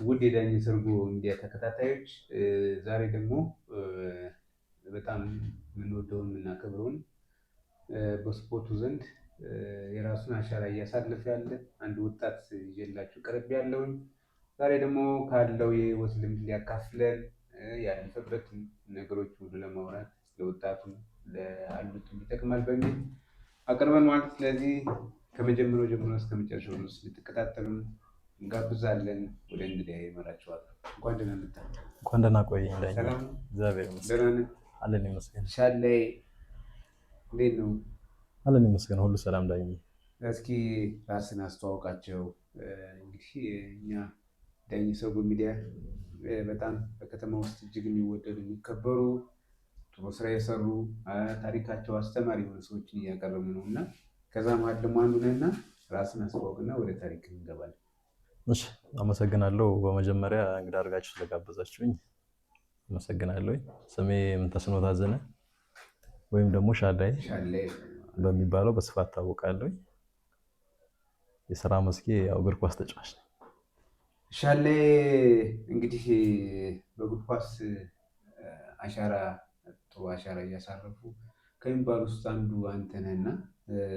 ውድ የዳኝ ሰርጎ ሚዲያ ተከታታዮች ዛሬ ደግሞ በጣም የምንወደውን የምናከብረውን በስፖርቱ ዘንድ የራሱን አሻራ እያሳለፈ ያለ አንድ ወጣት ይዤላችሁ ቀርብ ያለውን ዛሬ ደግሞ ካለው የህይወት ልምድ ሊያካፍለን ያለፈበትን ነገሮች ሁሉ ለማውራት ለወጣቱ ለአሉት ይጠቅማል በሚል አቅርበን ማለት። ስለዚህ ከመጀመሪያው ጀምሮ እስከ መጨረሻው ድረስ ልትከታተሉን እንጋብዛለን። ወደ እንግዲህ ይመራችኋለሁ። እንኳን ደህና መጣ። እንኳን ደህና ቆየኝ። ሰላም እግዚአብሔር ይመስገን። ደህና ነህ? አለን ይመስገን። ሻላይ እንዴት ነው? አለን ይመስገን። ሁሉ ሰላም ዳኝ። እስኪ ራስን አስተዋውቃቸው። እንግዲህ እኛ ዳኝ ሰርጎ ሚዲያ በጣም በከተማ ውስጥ እጅግ የሚወደዱ የሚከበሩ ጥሩ ስራ የሰሩ ታሪካቸው አስተማሪ የሆኑ ሰዎችን እያቀረቡ ነው እና ከዛ መሀል ደግሞ አንዱ ነህና ራስን አስተዋውቅና ወደ ታሪክ እንገባለን። እሺ፣ አመሰግናለሁ። በመጀመሪያ እንግዳ አድርጋችሁ ስለጋበዛችሁኝ አመሰግናለሁ። ስሜ ምንተስኖት አዘነ ወይም ደግሞ ሻላይ በሚባለው በስፋት ታወቃለሁ። የሥራ መስኬ ያው እግር ኳስ ተጫዋች ነኝ። ሻላይ እንግዲህ በእግር ኳስ አሻራ ጥሩ አሻራ እያሳረፉ ከሚባሉ ውስጥ አንዱ አንተ ነህና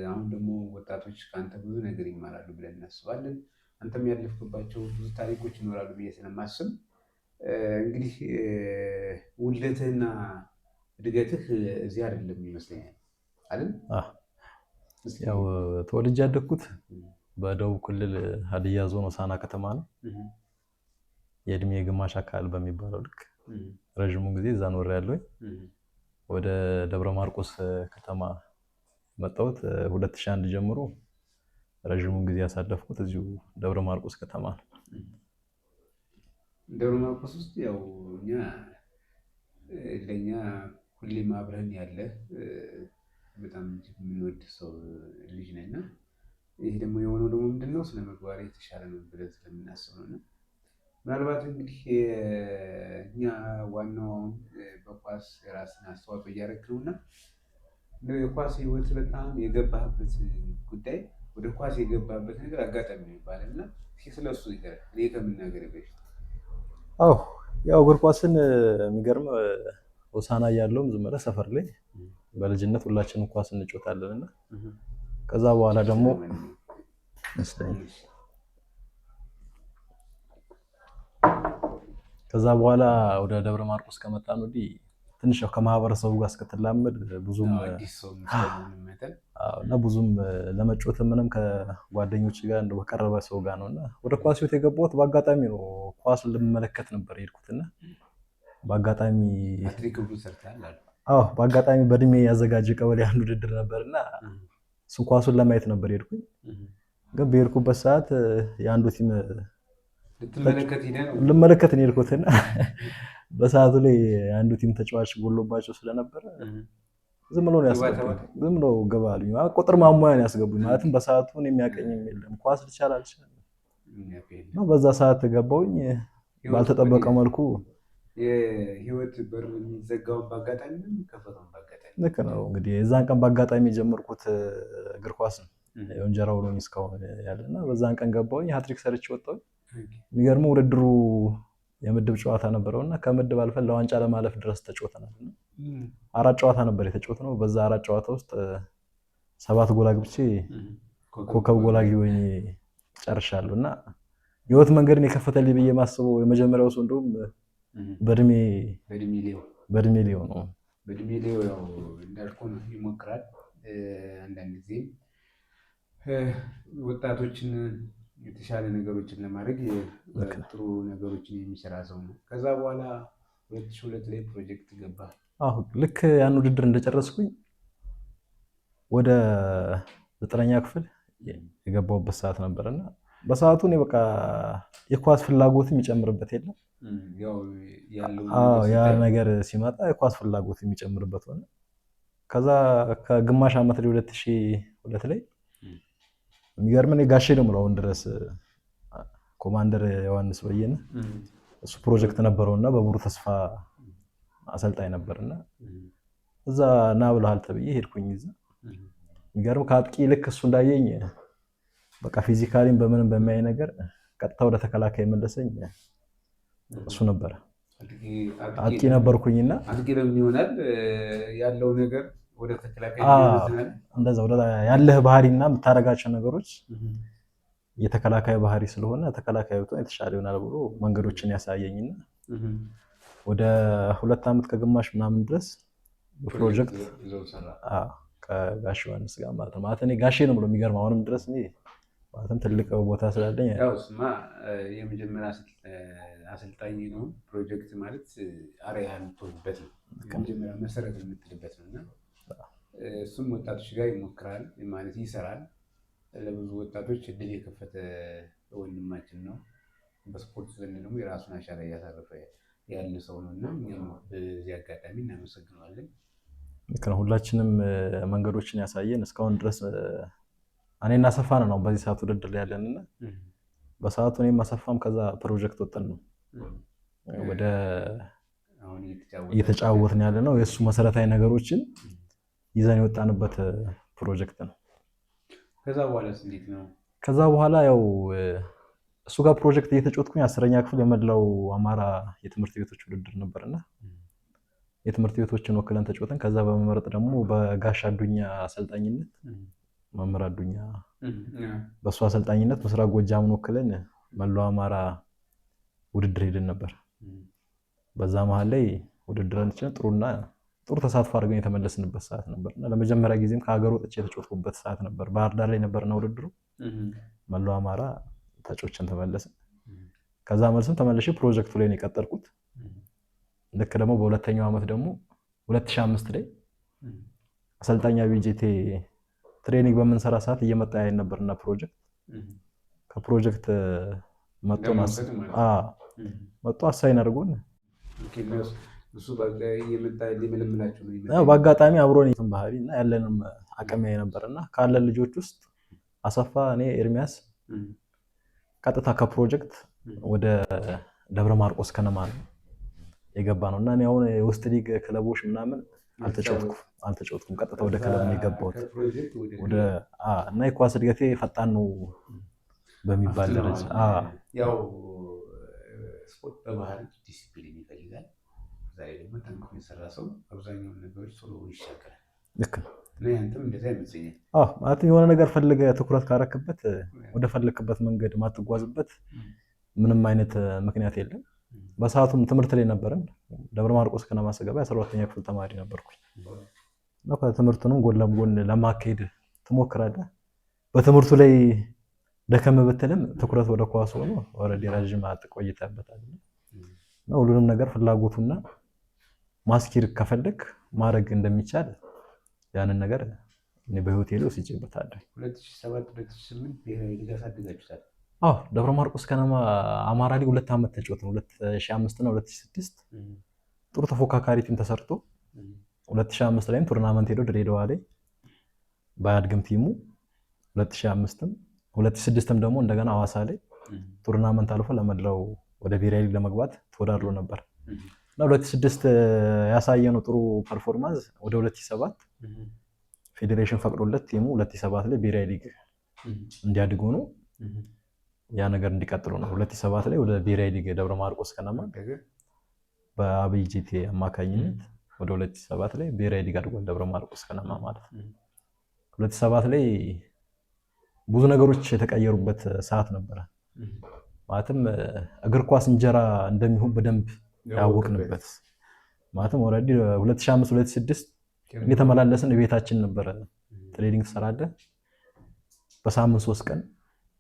አሁን ደግሞ ወጣቶች ከአንተ ብዙ ነገር ይማራሉ ብለን እናስባለን። አንተም ያለፍክባቸው ብዙ ታሪኮች ይኖራሉ ብዬ ስለማስብ እንግዲህ ውልደትህና እድገትህ እዚህ አይደለም ይመስለኛል አይደል? ያው ተወልጄ ያደግኩት በደቡብ ክልል ሀዲያ ዞን ሆሳዕና ከተማ ነው። የእድሜ ግማሽ አካል በሚባለው ልክ ረዥሙን ጊዜ እዛ ኖሬያለሁ። ወደ ደብረ ማርቆስ ከተማ መጣሁት 2001 ጀምሮ ረዥሙን ጊዜ ያሳለፍኩት እዚሁ ደብረ ማርቆስ ከተማ ነው። ደብረ ማርቆስ ውስጥ ያው ለእኛ ሁሌም አብረን ያለ በጣም የምንወድ ሰው ልጅ ነና ይህ ደግሞ የሆነው ደግሞ ምንድነው ስነ ምግባር የተሻለ ነው ብለን ስለምናስብ ነው። እና ምናልባት እንግዲህ እኛ ዋናው በኳስ የራስን አስተዋጽኦ እያደረግህ ነውና የኳስ ህይወት በጣም የገባህበት ጉዳይ ወደ ኳስ የገባበት ነገር አጋጣሚ ነው ይባላል እና ስለሱ ይገርም እኔ ከምናገር በፊት ያው እግር ኳስን የሚገርም ሆሳዕና እያለሁም ዝም ብለህ ሰፈር ላይ በልጅነት ሁላችንም ኳስ እንጫወታለን እና ከዛ በኋላ ደግሞ ወደ ደብረ ማርቆስ ከመጣን ወዲህ ትንሽ ከማህበረሰቡ ጋር እስከተላመድ ብዙም ለመጫወት ምንም ከጓደኞች ጋር እንደው በቀረበ ሰው ጋር ነውና ወደ ኳስ ህይወት የገባሁት በአጋጣሚ ነው። ኳስ ልመለከት ነበር የሄድኩትና በአጋጣሚ በእድሜ ያዘጋጀ ቀበሌ አንድ ውድድር ነበርና እሱ ኳሱን ለማየት ነበር የሄድኩኝ። ግን በሄድኩበት ሰዓት የአንዱ ቲም ልመለከት ነው የሄድኩትና በሰዓቱ ላይ አንዱ ቲም ተጫዋች ጎሎባቸው ስለነበረ ዝም ብሎ ነው ያስገቡኝ። ዝም ብሎ ገባሉ ቁጥር ማሟያ ነው ያስገቡኝ። ማለትም በሰዓቱ የሚያቀኝም የለም ኳስ ልቻል አልቻለም ነው። በዛ ሰዓት ገባውኝ ባልተጠበቀ መልኩ የህይወት በር የሚዘጋው በአጋጣሚ ነው ከፈተው በአጋጣሚ ልክ ነው። እንግዲህ የዛን ቀን በአጋጣሚ የጀመርኩት እግር ኳስ ነው የወንጀራው ነው እስካሁን ያለና በዛን ቀን ገባውኝ ሃትሪክ ሰርቼ ወጣሁኝ። የሚገርመው ውድድሩ የምድብ ጨዋታ ነበረውና ከምድብ አልፈን ለዋንጫ ለማለፍ ድረስ ተጫውተናል። 4 ጨዋታ ነበር የተጫወተነው። በዛ 4 ጨዋታ ውስጥ 7 ጎል አግብቼ ኮከብ ጎል አግቢ ሆኜ ጨርሻለሁና የህይወት መንገድን የከፈተልኝ ብዬ ማስበው የመጀመሪያው ሰው እንደውም በእድሜ ሊሆን ነው። በእድሜ ሊሆን ያው እንዳልኩህ ነው ይሞክራል። አንዳንድ ጊዜ ወጣቶችን የተሻለ ነገሮችን ለማድረግ ጥሩ ነገሮችን የሚሰራ ሰው ነው። ከዛ በኋላ 2002 ላይ ፕሮጀክት ገባ። ልክ ያን ውድድር እንደጨረስኩኝ ወደ 9ኛ ክፍል የገባሁበት ሰዓት ነበርና በሰዓቱ እኔ በቃ የኳስ ፍላጎት የሚጨምርበት የለም። ያ ነገር ሲመጣ የኳስ ፍላጎት የሚጨምርበት ሆነ። ከዛ ከግማሽ ዓመት ላይ 2002 ላይ የሚገርም ነው ጋሼ ነው የምለው ድረስ ኮማንደር ዮሐንስ በየነ እሱ ፕሮጀክት ነበረውና በቡሩ ተስፋ አሰልጣኝ ነበርና እዛ ና ብለሃል ተብዬ ሄድኩኝ። እዛ የሚገርም ከአጥቂ ልክ እሱ እንዳየኝ በቃ ፊዚካሊም በምንም በሚያይ ነገር ቀጥታ ወደ ተከላካይ መለሰኝ እሱ ነበረ። አጥቂ ነበርኩኝና አጥቂ ለምን ይሆናል ያለው ነገር ወደ ተከላካይ ይመለሳል። እንደዛ ወደ ያለህ ባህሪና የምታደርጋቸው ነገሮች የተከላካይ ባህሪ ስለሆነ ተከላካይ ብትሆን የተሻለ ይሆናል ብሎ መንገዶችን ያሳየኝና ወደ 2 ዓመት ከግማሽ ምናምን ድረስ ፕሮጀክት ከጋሽ ዮሐንስ ጋር ማለት እኔ ጋሼ ነው ብሎ የሚገርም አሁንም ድረስ እኔ ማለትም ትልቅ ቦታ ስላለኝ ያው ስማ የመጀመሪያ አሰልጣኝ ነው። ፕሮጀክት ማለት አሪያ የምትሆንበት ነው፣ የመጀመሪያ መሰረት የምትልበት ነው እና እሱም ወጣቶች ጋር ይሞክራል ማለት ይሰራል። ለብዙ ወጣቶች እድል የከፈተ ወንድማችን ነው። በስፖርት ዘንድ ደግሞ የራሱን አሻራ እያሳረፈ ያለ ሰው ነው እና እኛም በዚህ አጋጣሚ እናመሰግነዋለን። ልክ ነው። ሁላችንም መንገዶችን ያሳየን እስካሁን ድረስ እኔና አሰፋን ነው በዚህ ሰዓት ውድድር ላይ ያለንና በሰዓቱ እኔም አሰፋም ከዛ ፕሮጀክት ወጥተን ነው ወደ አሁን እየተጫወትን ያለ ነው። የእሱ መሰረታዊ ነገሮችን ይዘን የወጣንበት ፕሮጀክት ነው። ከዛ በኋላስ እንዴት ነው? ከዛ በኋላ ያው እሱ ጋር ፕሮጀክት እየተጫወትኩኝ 10ኛ ክፍል የመላው አማራ የትምህርት ቤቶች ውድድር ነበርና የትምህርት ቤቶችን ወክለን ተጫወተን። ከዛ በመመረጥ ደግሞ በጋሽ አዱኛ አሰልጣኝነት መምህር አዱኛ በሱ አሰልጣኝነት ምስራቅ ጎጃምን ወክለን መላው አማራ ውድድር ሄደን ነበር። በዛ መሃል ላይ ውድድራችን ጥሩ ተሳትፎ አድርገን የተመለስንበት ሰዓት ነበርና ለመጀመሪያ ጊዜም ከሀገር ወጥቼ የተጫወትኩበት ሰዓት ነበር። ባህር ዳር ላይ ነበርና ውድድሩ መላው አማራ ተጫውተን ተመለስን። ከዛ መልስም ተመልሼ ፕሮጀክቱ ላይ ነው የቀጠልኩት። ልክ ደግሞ በሁለተኛው ዓመት ደግሞ 2005 ላይ አሰልጣኛ ቢጂቴ ትሬኒንግ በምንሰራ ሰዓት እየመጣ ያይ ነበርና ፕሮጀክት ከፕሮጀክት መጥቶ አሳይን አድርጎን እሱ እየመጣ ሊመለምላችሁ ነው። በአጋጣሚ አብሮን ባህሪ እና ያለንም አቅም ያይ ነበርና ካለን ልጆች ውስጥ አሰፋ፣ እኔ፣ ኤርሚያስ ቀጥታ ከፕሮጀክት ወደ ደብረ ማርቆስ ከነማ የገባ ነው እና እኔ አሁን የውስጥ ሊግ ክለቦች ምናምን አልተጫወትኩም። ቀጥታ ወደ ክለብ ነው የገባሁት እና የኳስ እድገቴ ፈጣን ነው በሚባል ደረጃ። ያው ስፖርት በባህል ዲሲፕሊን ይፈልጋል። ዛሬ ደግሞ ጠንክሮ የሰራ ሰው አብዛኛውን ነገሮች ቶሎ ይሻገራል። ልክ ነው። አንተም እንደዛ ይመስለኛል። ማለት የሆነ ነገር ፈልገህ ትኩረት ካረክበት ወደ ፈለክበት መንገድ ማትጓዝበት ምንም አይነት ምክንያት የለም። በሰዓቱም ትምህርት ላይ ነበርን። ደብረ ማርቆስ ከነማ ስገባ 12ኛ ክፍል ተማሪ ነበርኩኝ እና ከትምህርቱንም ጎን ለጎን ለማካሄድ ትሞክራለህ። በትምህርቱ ላይ ደከም ብትልም ትኩረት ወደ ኳስ ሆኖ ኦልሬዲ ረጅም ቆይተህበታል እና ሁሉንም ነገር ፍላጎቱና ማስኪር ከፈለክ ማድረግ እንደሚቻል ያንን ነገር እኔ በህይወቴ ላይ ወስጄበታለሁ። 2007-2008 ብሔራዊ ሊግ አሳድጋችኋል? ደብረ ማርቆስ ከነማ አማራ ሊግ 2 ዓመት ተጫወትን። 2005 እና 2006 ጥሩ ተፎካካሪ ቲም ተሰርቶ 2005 ላይም ቱርናመንት ሄዶ ድሬዳዋ ላይ ባያድግም ቲሙ 2005ም 2006ም ደግሞ እንደገና ሐዋሳ ላይ ቱርናመንት አልፎ ለመድረው ወደ ብሔራዊ ሊግ ለመግባት ተወዳድሮ ነበር እና 2006 ያሳየነው ጥሩ ፐርፎርማንስ ወደ 2007 ፌዴሬሽን ፈቅዶለት ቲሙ 2007 ላይ ብሔራዊ ሊግ እንዲያድጉ ነው ያ ነገር እንዲቀጥሉ ነው። 2007 ላይ ወደ ብሔራዊ ሊግ ደብረ ማርቆስ ከነማ በአብይ ጂቴ አማካኝነት ወደ 2007 ላይ ብሔራዊ ሊግ አድጓል ደብረ ማርቆስ ከነማ ማለት ነው። 2007 ላይ ብዙ ነገሮች የተቀየሩበት ሰዓት ነበረ። ማለትም እግር ኳስ እንጀራ እንደሚሆን በደንብ ያወቅንበት ማለትም ኦልሬዲ 2005 2006 እየተመላለስን ቤታችን ነበረ ትሬኒንግ ሰራለን በሳምንት 3 ቀን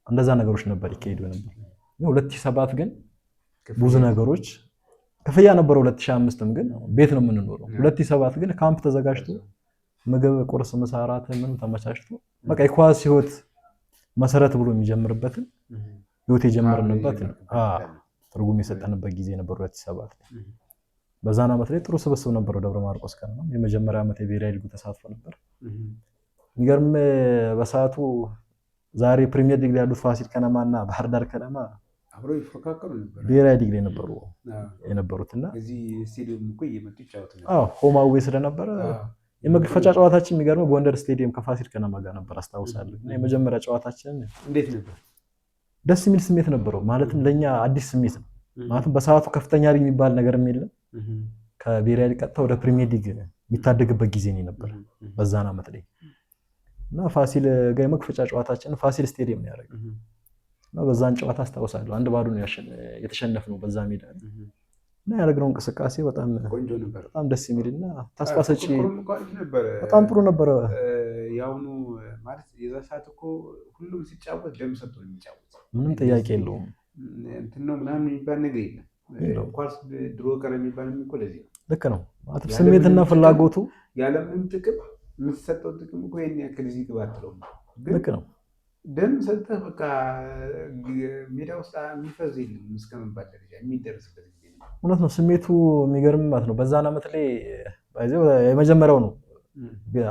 እንደዛ ነገሮች ነበር ይካሄዱ ነበር። 2007 ግን ብዙ ነገሮች ክፍያ ነበር። 2005ም ግን ቤት ነው የምንኖረው። 2007 ግን ካምፕ ተዘጋጅቶ ምግብ፣ ቁርስ፣ ምሳ፣ እራት ምን ተመቻችቶ በቃ የኳስ ህይወት መሰረት ብሎ የሚጀምርበትን ህይወት የጀመርንበት ትርጉም የሰጠንበት ጊዜ ነበር 2007 ላይ። በዛን ዓመት ላይ ጥሩ ስብስብ ነበር ደብረ ማርቆስ ከነማ። የመጀመሪያ ዓመት የብሔራዊ ሊጉ ተሳትፎ ነበር። የሚገርም በሰዓቱ ዛሬ ፕሪሚየር ሊግ ላይ ያሉት ፋሲል ከነማ እና ባህር ዳር ከነማ አብረው ይፎካከሩ ነበር። ብሔራዊ ሊግ ላይ የነበሩትና እዚህ ስቴዲየም እኮ እየመጡ ይጫወቱ ነበር። ሆም አዌይ ስለነበረ የመግፈጫ ጨዋታችን የሚገርመው ጎንደር ስቴዲየም ከፋሲል ከነማ ጋር ነበር አስታውሳለሁ። እና የመጀመሪያ ጨዋታችን እንዴት ነበር? ደስ የሚል ስሜት ነበረው። ማለትም ለኛ አዲስ ስሜት ነው። ማለትም በሰዓቱ ከፍተኛ ሊግ የሚባል ነገርም የለም። ከብሔራዊ ሊግ ቀጥታ ወደ ፕሪሚየር ሊግ የሚታደግበት ጊዜ ነው ነበር በዛን ዓመት ላይ እና ፋሲል ጋር የመክፈቻ ጨዋታችን ፋሲል ስቴዲየም ነው ያደረገው እና በዛን ጨዋታ አስታውሳለሁ 1-0 ነው የተሸነፍነው በዛ ሜዳ እና ያደረግነው እንቅስቃሴ በጣም ቆንጆ ነበር። በጣም ደስ የሚልና ተስፋ ሰጪ ነበር። በጣም ጥሩ ነበር። ያውኑ ማለት የዛ ሰዓት እኮ ሁሉም ሲጫወት ደም ሰጥቶ ነው የሚጫወት። ምንም ጥያቄ የለውም። እንትን ነው ምናምን የሚባል ነገር የለም። ኳስ ድሮ ቀረ የሚባል እኮ ለዚህ ነው። ልክ ነው። ስሜትና ፍላጎቱ ያለምንም ጥቅም የምትሰጠው ጥቅም እኮ ይሄን ያክል እዚህ ግባ አትለውም። ልክ ነው። ደም ሰጥተህ በቃ ሜዳ ውስጥ የሚፈዝ የለም እስከመባል ደረጃ የሚደርስበት ጊዜ ነው። እውነት ነው። ስሜቱ የሚገርም ማለት ነው። በዛን ዓመት ላይ የመጀመሪያው ነው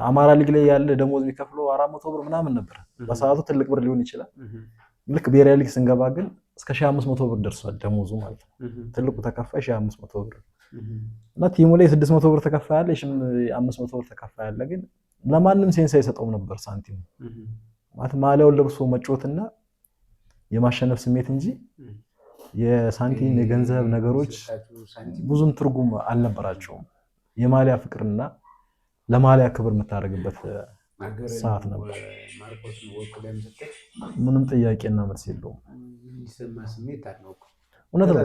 አማራ ሊግ ላይ ያለ ደሞዝ የሚከፍለው 400 ብር ምናምን ነበር። በሰዓቱ ትልቅ ብር ሊሆን ይችላል። ልክ ብሔራዊ ሊግ ስንገባ ግን እስከ 1500 ብር ደርሷል ደሞዙ ማለት ነው። ትልቁ ተከፋይ 1500 ብር እና ቲሙ ላይ 600 ብር ተከፋይ አለ፣ 500 ብር ተከፋይ አለ። ግን ለማንም ሴንስ አይሰጠውም ነበር ሳንቲሙ ማለት ማሊያውን ለብሶ መጫወትና የማሸነፍ ስሜት እንጂ የሳንቲም የገንዘብ ነገሮች ብዙም ትርጉም አልነበራቸውም። የማሊያ ፍቅርና ለማሊያ ክብር የምታደርግበት ሰዓት ነበር። ምንም ጥያቄና መልስ የለውም። እውነት ነው።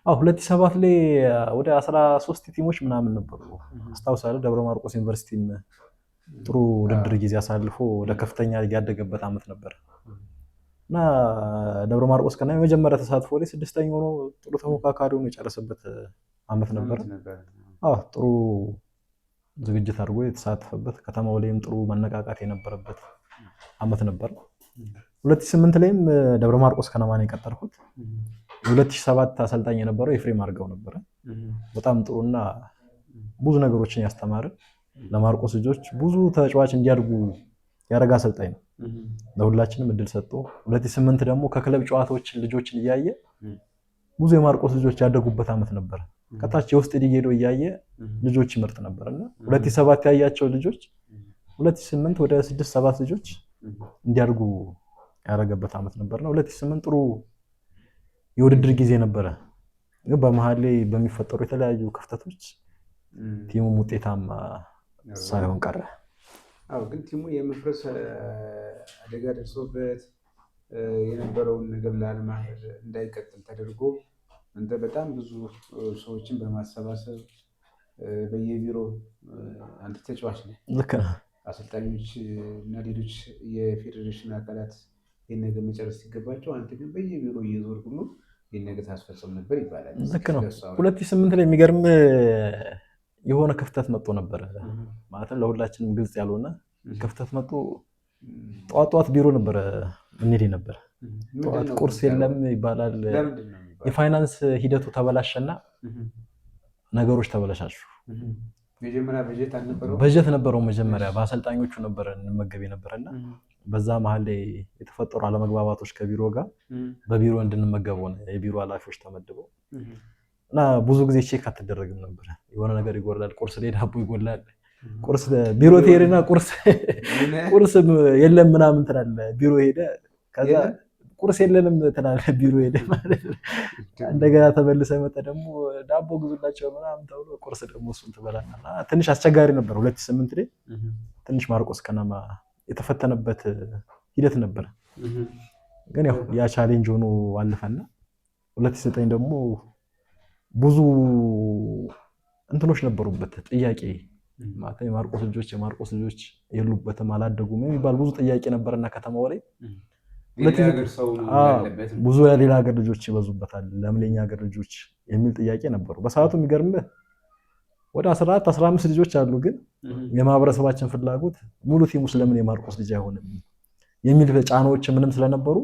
2007 ላይ ወደ 13 ቲሞች ምናምን ነበሩ አስታውሳለሁ። ደብረ ማርቆስ ዩኒቨርሲቲም ጥሩ ውድድር ጊዜ አሳልፎ ወደ ከፍተኛ ያደገበት ዓመት ነበር እና ደብረ ማርቆስ ከና የመጀመሪያ ተሳትፎ ላይ 6ኛ ሆኖ ጥሩ ተፎካካሪ ሆኖ የጨረሰበት ዓመት ነበር። ጥሩ ዝግጅት አድርጎ የተሳተፈበት ከተማው ላይም ጥሩ መነቃቃት የነበረበት ዓመት ነበር። 2008 ላይም ደብረ ማርቆስ ከነማን የቀጠርኩት 2007 አሰልጣኝ የነበረው ኤፍሬም አርጋው ነበረ። በጣም ጥሩና ብዙ ነገሮችን ያስተማረ ለማርቆስ ልጆች ብዙ ተጫዋች እንዲያድጉ ያደረገ አሰልጣኝ ነው። ለሁላችንም እድል ሰጥቶ 2008 ደግሞ ከክለብ ጨዋታዎች ልጆችን እያየ ብዙ የማርቆስ ልጆች ያደጉበት ዓመት ነበር። ከታች የውስጥ ሊግ ሄዶ እያየ ልጆች ይመርጥ ነበርና 2007 ያያቸው ልጆች 2008 ወደ 6-7 ልጆች እንዲያድጉ ያደረገበት ዓመት ነበርና 2008 ጥሩ የውድድር ጊዜ ነበረ። ግን በመሃል ላይ በሚፈጠሩ የተለያዩ ክፍተቶች ቲሙም ውጤታማ ሳይሆን ቀረ። ግን ቲሙ የመፍረስ አደጋ ደርሶበት የነበረውን ነገር ላለማድረግ እንዳይቀጥል ተደርጎ አንተ በጣም ብዙ ሰዎችን በማሰባሰብ በየቢሮ አንተ ተጫዋች ነህ። ልክ ነህ። አሰልጣኞች እና ሌሎች የፌዴሬሽን አካላት ይህን ነገር መጨረስ ሲገባቸው አንተ ግን በየቢሮ እየዞርክ ሁሉ ይህን ነገር ታስፈጽም ነበር ይባላል። ልክ ነው። 2008 ላይ የሚገርም የሆነ ክፍተት መጥቶ ነበር ማለትም ለሁላችንም ግልጽ ያልሆነ ክፍተት መጥቶ ጠዋት ቢሮ ነበረ እንሄድ ነበር። ጠዋት ቁርስ የለም ይባላል። የፋይናንስ ሂደቱ ተበላሸና ነገሮች ተበላሻሹ። መጀመሪያ በጀት ነበረው መጀመሪያ በአሰልጣኞቹ ነበር እንመገብ የነበረና በዛ መሀል ላይ የተፈጠሩ አለመግባባቶች ከቢሮ ጋር በቢሮ እንድንመገብ ሆነ። የቢሮ ኃላፊዎች ተመድበው እና ብዙ ጊዜ ቼክ አትደረግም ነበር። የሆነ ነገር ይጎላል፣ ቁርስ ላይ ዳቦ ይጎላል፣ ቁርስ ቢሮ ትሄድና ቁርስ የለም ምናምን ትላለህ። ቢሮ ሄደ ከዛ ቁርስ የለንም ትላለህ። ቢሮ ሄደ ማለት እንደገና ተመልሰህ መጣ ደግሞ ዳቦ ግዙላቸው ምናምን ተብሎ ቁርስ ደግሞ እሱን ትበላለና ትንሽ አስቸጋሪ ነበር። 2008 ላይ ትንሽ ማርቆስ ከነማ የተፈተነበት ሂደት ነበር። ግን ያው ያ ቻሌንጅ ሆኖ አለፈና 2009 ደግሞ ብዙ እንትኖች ነበሩበት ጥያቄ ማለት የማርቆስ ልጆች የሉበትም አላደጉም የሚባል ብዙ ጥያቄ ነበርና ከተማው ላይ ብዙ የሌላ ሀገር ልጆች ይበዙበታል፣ ለምን የኛ ሀገር ልጆች የሚል ጥያቄ ነበሩ። በሰዓቱ የሚገርምህ ወደ 14-15 ልጆች አሉ። ግን የማህበረሰባችን ፍላጎት ሙሉ ቲሙ ስለምን የማርቆስ ልጅ አይሆንም የሚል ጫናዎች ምንም ስለነበሩ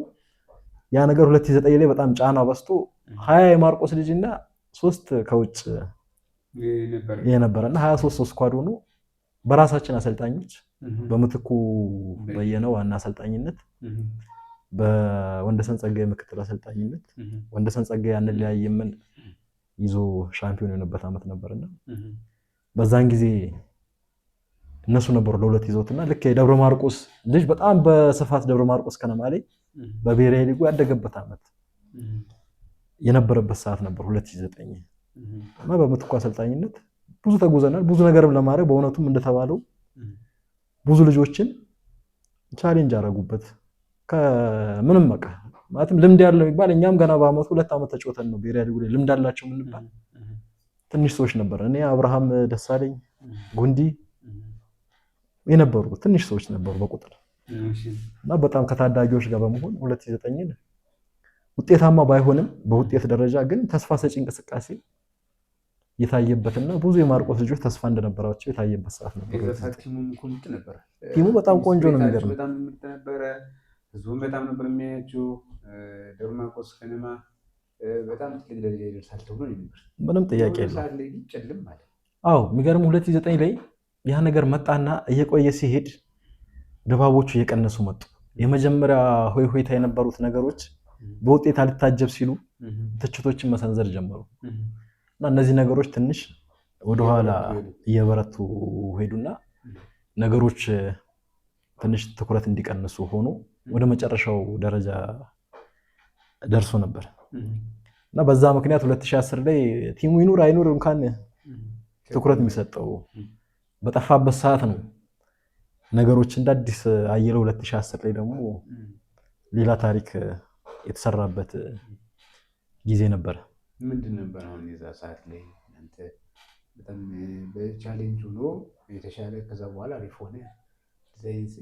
ያ ነገር 2009 ላይ በጣም ጫና በዝቶ 20 የማርቆስ ልጅና 3 ከውጭ የነበረና 23 ስኳድ ሆኖ በራሳችን አሰልጣኞች በምትኩ በየነ ዋና አሰልጣኝነት በወንደሰን ጸጋዬ ምክትል አሰልጣኝነት ወንደሰን ጸጋዬ አንለያየምን ይዞ ሻምፒዮን የሆነበት ዓመት ነበርና በዛን ጊዜ እነሱ ነበሩ ለሁለት ይዘውትና ልክ የደብረ ማርቆስ ልጅ በጣም በስፋት ደብረ ማርቆስ ከነማ ላይ በብሔራዊ ሊጉ ያደገበት ዓመት የነበረበት ሰዓት ነበር 2009 እና በምትኩ አሰልጣኝነት ብዙ ተጉዘናል። ብዙ ነገርም ለማድረግ በእውነቱም እንደተባለው ብዙ ልጆችን ቻሌንጅ አደረጉበት። ከምንም በቃ ማለትም ልምድ ያለው የሚባል እኛም ገና በአመቱ 2 ዓመት ተጫውተን ነው ብሔራዊ ሊጉ ላይ ልምድ አላቸው የምንባል ትንሽ ሰዎች ነበር። እኔ አብርሃም ደሳለኝ፣ ጉንዲ የነበሩ ትንሽ ሰዎች ነበሩ በቁጥር እና በጣም ከታዳጊዎች ጋር በመሆን 2009 ውጤታማ ባይሆንም በውጤት ደረጃ ግን ተስፋ ሰጪ እንቅስቃሴ የታየበትና ብዙ የማርቆስ ልጆች ተስፋ እንደነበራቸው የታየበት ሰዓት ነበር። ቲሙ በጣም ቆንጆ ነው። የሚገርም በጣም ምርጥ ነበረ። ህዝቡም በጣም ነበር የሚያያቸው። ደብረ ማርቆስ ከነማ በጣም ትልቅ ደረጃ ይደርሳል ተብሎ ነበር። ምንም ጥያቄ የለም። አዎ የሚገርም 2009 ላይ ያ ነገር መጣና እየቆየ ሲሄድ ድባቦቹ እየቀነሱ መጡ። የመጀመሪያ ሆይ ሆይታ የነበሩት ነገሮች በውጤት አልታጀብ ሲሉ ትችቶችን መሰንዘር ጀመሩ እና እነዚህ ነገሮች ትንሽ ወደኋላ እየበረቱ ሄዱና ነገሮች ትንሽ ትኩረት እንዲቀንሱ ሆኖ ወደ መጨረሻው ደረጃ ደርሶ ነበር እና በዛ ምክንያት 2010 ላይ ቲሙ ይኑር አይኑር እንኳን ትኩረት የሚሰጠው በጠፋበት ሰዓት ነው ነገሮች እንደ አዲስ አየለው። 2010 ላይ ደግሞ ሌላ ታሪክ የተሰራበት ጊዜ ነበር። ምንድን ነበር አሁን የዛ ሰዓት ላይ አንተ በጣም በቻሌንጅ ሆኖ የተሻለ ከዛ በኋላ አሪፍ ሆነ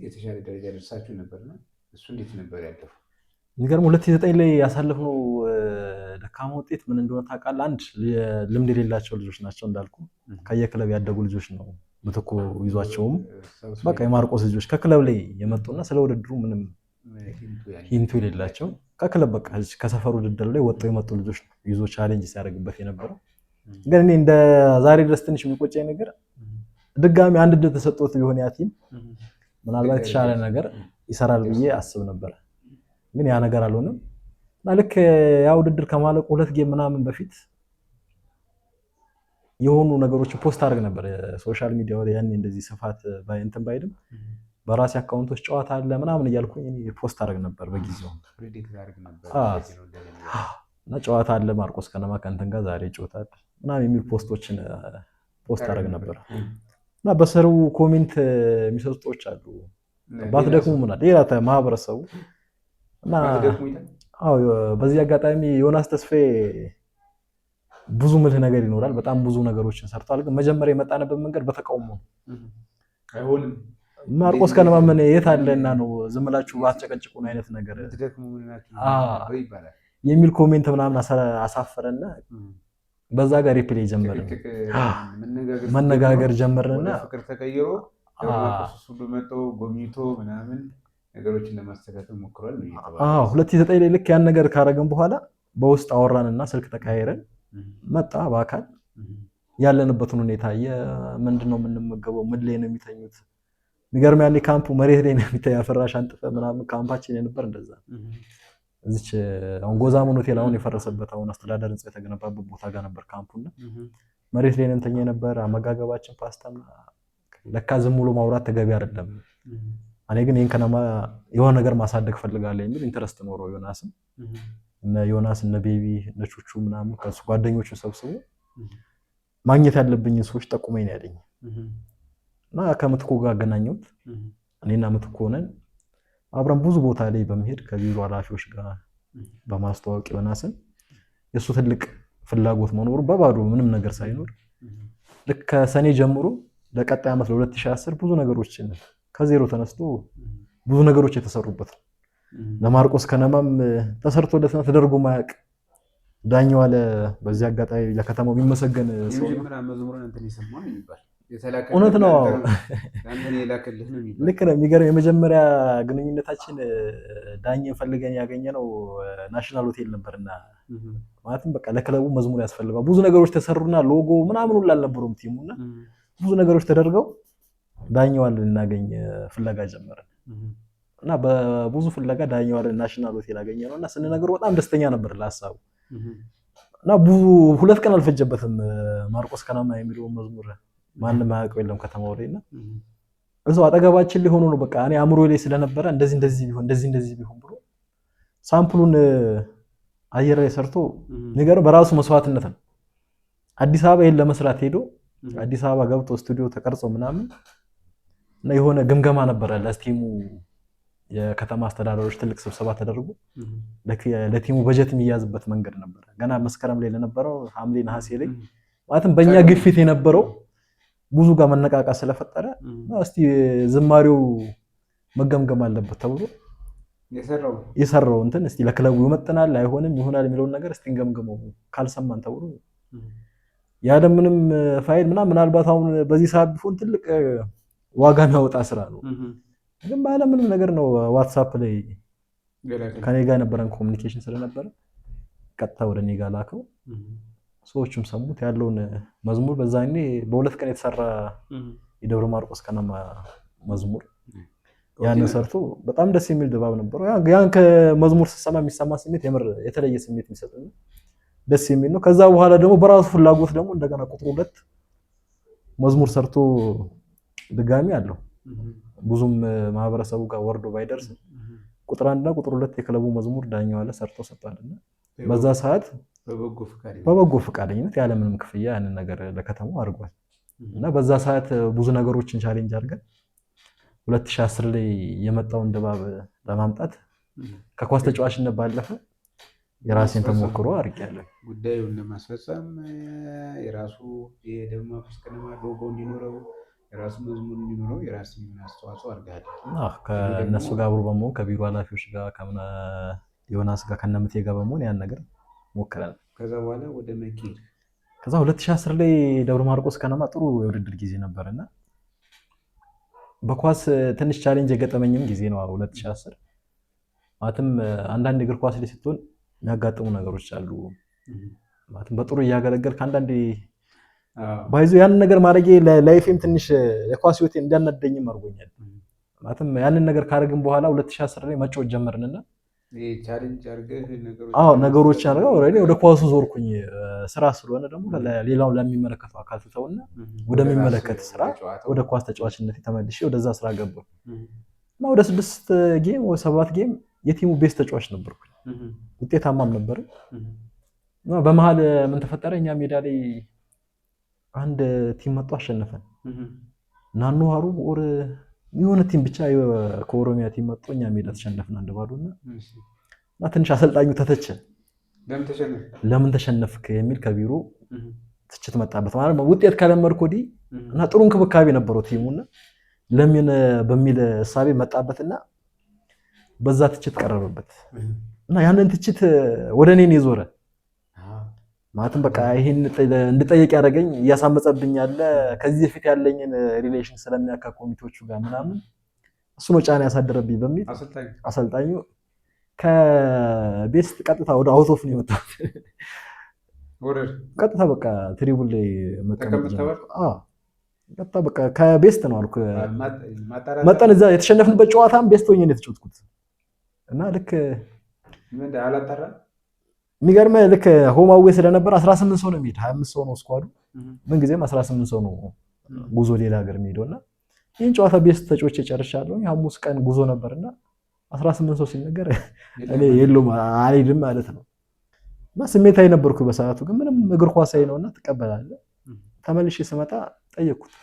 የተሻለ ደረጃ ደርሳችሁ ነበርና እሱ እንዴት ነበር ያለፈው? የሚገርም 2009 ላይ ያሳለፍነው ደካማ ውጤት ምን እንደሆነ ታውቃለህ? አንድ ልምድ የሌላቸው ልጆች ናቸው እንዳልኩ ከየክለብ ያደጉ ልጆች ነው ምትኩ ይዟቸውም በቃ የማርቆስ ልጆች ከክለብ ላይ የመጡና ስለ ውድድሩ ምንም ሂንቱ የሌላቸው ከክለብ በቃ ከሰፈሩ ውድድር ላይ ወጥተው የመጡ ልጆች ነው ይዞ ቻሌንጅ ሲያደርግበት የነበረው። ግን እኔ እንደ ዛሬ ድረስ ትንሽ የሚቆጨኝ ነገር ድጋሚ አንድ ድል ተሰጥቶት ቢሆን ያ ቲም ምናልባት የተሻለ ነገር ይሰራል ብዬ አስብ ነበር። ግን ያ ነገር አልሆነም እና ልክ ያ ውድድር ከማለቁ 2 ጌም ምናምን በፊት የሆኑ ነገሮች ፖስት አድርግ ነበር ሶሻል ሚዲያው ላይ ያኔ እንደዚህ ስፋት እንትን ባይልም በራሴ አካውንቶች ጨዋታ አለ ምናምን እያልኩኝ እኔ ፖስት አድርግ ነበር በጊዜው እና ጨዋታ አለ ማርቆስ ከነማ ከእንትን ጋር ዛሬ ጨዋታ ምናምን የሚል ፖስቶችን ፖስት አድርግ ነበር እና በሰሩ ኮሜንት የሚሰጡት አሉ ባትደክሙ ምናምን ሌላ ማህበረሰቡ እና አዎ በዚህ አጋጣሚ ዮናስ ተስፋዬ ብዙ ምልህ ነገር ይኖራል። በጣም ብዙ ነገሮችን ሰርቷል። ግን መጀመሪያ የመጣነበት መንገድ በተቃውሞ አይሆንም። ማርቆስ ከነማ ምን የት አለና ነው ዝም ብላችሁ ባትጨቀጭቁን አይነት ነገር የሚል ኮሜንት ምናምን አሳፈረና በዛ ጋር ሪፕሌይ ጀመርን መነጋገር ጀመርንና ፍቅር ተቀይሮ ማርቆስ ሁሉ መጥቶ ጎብኝቶ ምናምን ነገሮችን ለማስተካከል ሞክሯል ነው የተባለው። 2009 ላይ ልክ ያን ነገር ካረገን በኋላ በውስጥ አወራንና ስልክ ተቀያይረን መጣ በአካል ያለንበትን ሁኔታ ምንድነው የምንመገበው ምን ላይ ነው የሚተኙት። የሚገርም ያኔ ካምፑ መሬት ላይ ነው የሚተኛ ፍራሽ አንጥፈ ምናምን ካምፓችን የነበር እንደዛ እዚች አሁን ጎዛመን ሆቴል አሁን የፈረሰበት አሁን አስተዳደር ህንጻ የተገነባበት ቦታ ጋር ነበር ካምፑና መሬት ላይ ነው እንተኛ ነበር። አመጋገባችን ፓስታና ለካ ዝም ብሎ ማውራት ተገቢ አይደለም። እኔ ግን ይሄን ከነማ የሆነ ነገር ማሳደግ ፈልጋለሁ የሚል ኢንተረስት ኖሮ ዮናስም እነ ዮናስ እነ ቤቢ እነ ቹቹ ምናምን ከሱ ጓደኞቹ ሰብስቦ ማግኘት ያለብኝ ሰዎች ጠቁመኝ ነው ያለኝ እና ከምትኩ ጋር አገናኘሁት። እኔና ምትኩ ሆነን አብረን ብዙ ቦታ ላይ በመሄድ ከቢሮ ኃላፊዎች ጋር በማስተዋወቅ ዮናስን የሱ ትልቅ ፍላጎት መኖሩ በባዶ ምንም ነገር ሳይኖር ልክ ከሰኔ ጀምሮ ለቀጣይ ዓመት ለ2010 ብዙ ነገሮችን ከዜሮ ተነስቶ ብዙ ነገሮች የተሰሩበት ለማርቆስ ከነማም ተሰርቶለትና ተደርጎ ማያቅ ዳኛው አለ። በዚህ አጋጣሚ ለከተማው የሚመሰገን ሰው የመጀመሪያ መዝሙሩን እንትን ይሰማው ይባል እውነት ነው። አንተን የላከልህ ነው የሚባል ልክ ነው። የሚገርም የመጀመሪያ ግንኙነታችን ዳኛን ፈልገን ያገኘነው ናሽናል ሆቴል ነበርና ማለትም በቃ ለክለቡ መዝሙር ያስፈልጋል። ብዙ ነገሮች ተሰሩና ሎጎ ምናምን ሁሉ አልነበሩም ቲሙና ብዙ ነገሮች ተደርገው ዳኛዋን ልናገኝ ፍለጋ ጀመርን እና በብዙ ፍለጋ ዳኛዋን ናሽናል ሆቴል አገኘነው እና ስንነግረው በጣም ደስተኛ ነበር ለሐሳቡ እና ብዙ 2 ቀን አልፈጀበትም ማርቆስ ከነማ የሚለው መዝሙር ማንም አያውቀው የለም ከተማው ላይና እዛው አጠገባችን ሊሆኑ ነው በቃ እኔ አእምሮ ላይ ስለነበረ እንደዚህ ቢሆን ብሎ ሳምፕሉን አየር ላይ ሰርቶ ነገር በራሱ መስዋዕትነት ነው። አዲስ አበባ ይሄን ለመስራት ሄዶ አዲስ አበባ ገብቶ ስቱዲዮ ተቀርጾ ምናምን እና የሆነ ግምገማ ነበረ ለቲሙ የከተማ አስተዳደሮች ትልቅ ስብሰባ ተደርጎ ለቲሙ በጀት የሚያዝበት መንገድ ነበር። ገና መስከረም ላይ ለነበረው ሐምሌ ነሐሴ ላይ ማለትም በእኛ ግፊት የነበረው ብዙ ጋር መነቃቃት ስለፈጠረ እስቲ ዝማሬው መገምገም አለበት ተብሎ የሰራው እንትን እስቲ ለክለቡ ይመጥናል አይሆንም ይሆናል የሚለውን ነገር እስቲ እንገምገመው ካልሰማን ተብሎ ያለ ምንም ፋይል ምናልባት አሁን በዚህ ሰዓት ቢሆን ትልቅ ዋጋ የሚያወጣ ስራ ነው። ግን ባለ ምንም ነገር ነው ዋትስአፕ ላይ ከኔ ጋር የነበረን ኮሙኒኬሽን ስለነበረ ቀጥታ ወደ እኔ ጋር ላከው። ሰዎችም ሰሙት ያለውን መዝሙር በዛኔ በሁለት ቀን የተሰራ የደብረ ማርቆስ ከነማ መዝሙር ያንን ሰርቶ በጣም ደስ የሚል ድባብ ነበር። ያን ከመዝሙር ሲሰማ የሚሰማ ስሜት የምር የተለየ ስሜት የሚሰጥኝ ደስ የሚል ነው። ከዛ በኋላ ደግሞ በራሱ ፍላጎት ደግሞ እንደገና ቁጥር 2 መዝሙር ሰርቶ ድጋሚ አለው ብዙም ማህበረሰቡ ጋር ወርዶ ባይደርስ ቁጥር 1 እና ቁጥር 2 የክለቡ መዝሙር ዳኛው አለ ሰርቶ ሰጥቷልና በዛ ሰዓት በበጎ ፈቃደኝነት ያለ ምንም ክፍያ ያንን ነገር ለከተማው አድርጓል። እና በዛ ሰዓት ብዙ ነገሮችን ቻሌንጅ አድርገን 2010 ላይ የመጣውን ድባብ ለማምጣት ከኳስ ተጫዋችነት ባለፈ የራሴን ተሞክሮ አድርጌያለሁ። ጉዳዩን ለማስፈጸም የራሱ የደብረ ማርቆስ ከነማ ሎጎ እንዲኖረው የራሱ መዝሙር እንዲኖረው የራስን አስተዋጽኦ አድርገሃል። ከእነሱ ጋር አብሮ በመሆን ከቢሮ ኃላፊዎች ጋር ዮናስ ጋር ከነምቴ ጋር በመሆን ያን ነገር ሞክረናል። ከዛ በኋላ ወደ መቂ ከዛ 2010 ላይ ደብረ ማርቆስ ከነማ ጥሩ የውድድር ጊዜ ነበርና በኳስ ትንሽ ቻሌንጅ የገጠመኝም ጊዜ ነው 2010 ማለትም አንዳንድ እግር ኳስ ላይ ስትሆን የሚያጋጥሙ ነገሮች አሉ። ማለትም በጥሩ እያገለገልክ አንዳንዴ ባይዞ ያንን ነገር ማድረጌ ለላይፌም ትንሽ የኳስ ህይወቴን እንዳናደኝም አድርጎኛል። ማለትም ያንን ነገር ካደረግን በኋላ 2010 ላይ መጫወት ጀመርንና ቻሌንጅ አድርገህ ነገሮች አድርገው ኦልሬዲ ወደ ኳሱ ዞርኩኝ። ስራ ስለሆነ ደግሞ ሌላው ለሚመለከተው አካል ተውና ወደሚመለከት ስራ ወደ ኳስ ተጫዋችነት ተመልሼ ወደዛ ስራ ገባሁ እና ወደ 6 ጌም ወይ 7 ጌም የቲሙ ቤስ ተጫዋች ነበርኩኝ። ውጤታማም ነበር። እና በመሃል ምን ተፈጠረ? እኛ ሜዳ ላይ አንድ ቲም መጥቶ አሸነፈን። ናኖ ሀሩ ኦር የሆነ ቲም ብቻ ከኦሮሚያ ቲም መጥቶ እኛ ሜዳ ተሸነፍን አንድ ባዶና እና ትንሽ አሰልጣኙ ተተቸ። ለምን ተሸነፍክ የሚል ከቢሮ ትችት መጣበት። ማለት ውጤት ከለመድኩ ወዲህ እና ጥሩ እንክብካቤ ነበረው ቲሙና ለምን በሚል ሐሳቤ መጣበትና በዛ ትችት ቀረበበት እና ያንን ትችት ወደ እኔ ነው የዞረ። ማለትም በቃ ይሄን እንድጠይቅ ያደረገኝ እያሳመፀብኝ ያለ ከዚህ በፊት ያለኝን ሪሌሽን ስለሚያካ ኮሚቴዎቹ ጋር ምናምን እሱ ነው ጫና ያሳደረብኝ በሚል አሰልጣኙ ከቤስት ቀጥታ ወደ አውት ኦፍ ነው የመጣው። ቀጥታ በቃ ትሪቡል ላይ መቀመጥ ቀጥታ በቃ ከቤስት ነው አልኩ። መጠን እዛ የተሸነፍንበት ጨዋታም ቤስት ሆኜ ነው የተጫወትኩት እና ልክ ምን አላጠራ የሚገርምህ ልክ ሆማዌ ስለነበር 18 ሰው ነው የሚሄድ 25 ሰው ነው ስኳዱ። ምን ጊዜም 18 ሰው ነው ጉዞ ሌላ ሀገር የሚሄደውና ይህን ጨዋታ ቤስት ተጫውቼ ጨርሻለሁ። ሐሙስ ቀን ጉዞ ነበርና 18 ሰው ሲነገር እኔ የለውም አልሄድም ማለት ነው። እና ስሜታዊ ነበርኩ በሰዓቱ። ግን ምንም እግር ኳሳዊ ነውና ትቀበላለህ። ተመልሼ ስመጣ ጠየቅኩት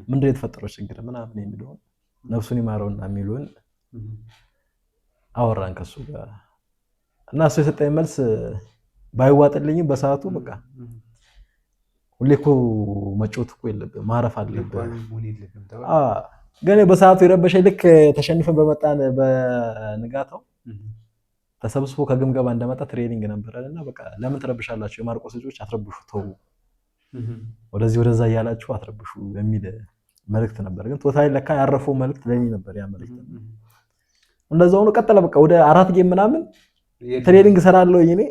ምንድን ነው የተፈጠረው ችግር ምናምን የሚለውን ነፍሱን ይማረውና የሚሉን አወራን ከሱ ጋር እና እሱ የሰጠኝ መልስ ባይዋጥልኝም በሰዓቱ በቃ ሁሌ እኮ መጫወት እኮ የለብህም ማረፍ አለብህ። ግን በሰዓቱ የረበሸኝ ልክ ተሸንፈን በመጣን በንጋታው ተሰብስቦ ከግምገማ እንደመጣ ትሬኒንግ ነበረና በቃ ለምን ትረብሻላችሁ የማርቆስ ልጆች አትረብሹ ተው ወደዚህ ወደዛ እያላችሁ አትረብሹ የሚል መልእክት ነበር። ግን ቶታሊ ለካ ያረፈው መልእክት ለኔ ነበር ያ መልእክት። እንደዛው ነው ቀጠለ። በቃ ወደ 4 ጌም ምናምን ትሬኒንግ ሰራለሁ እኔ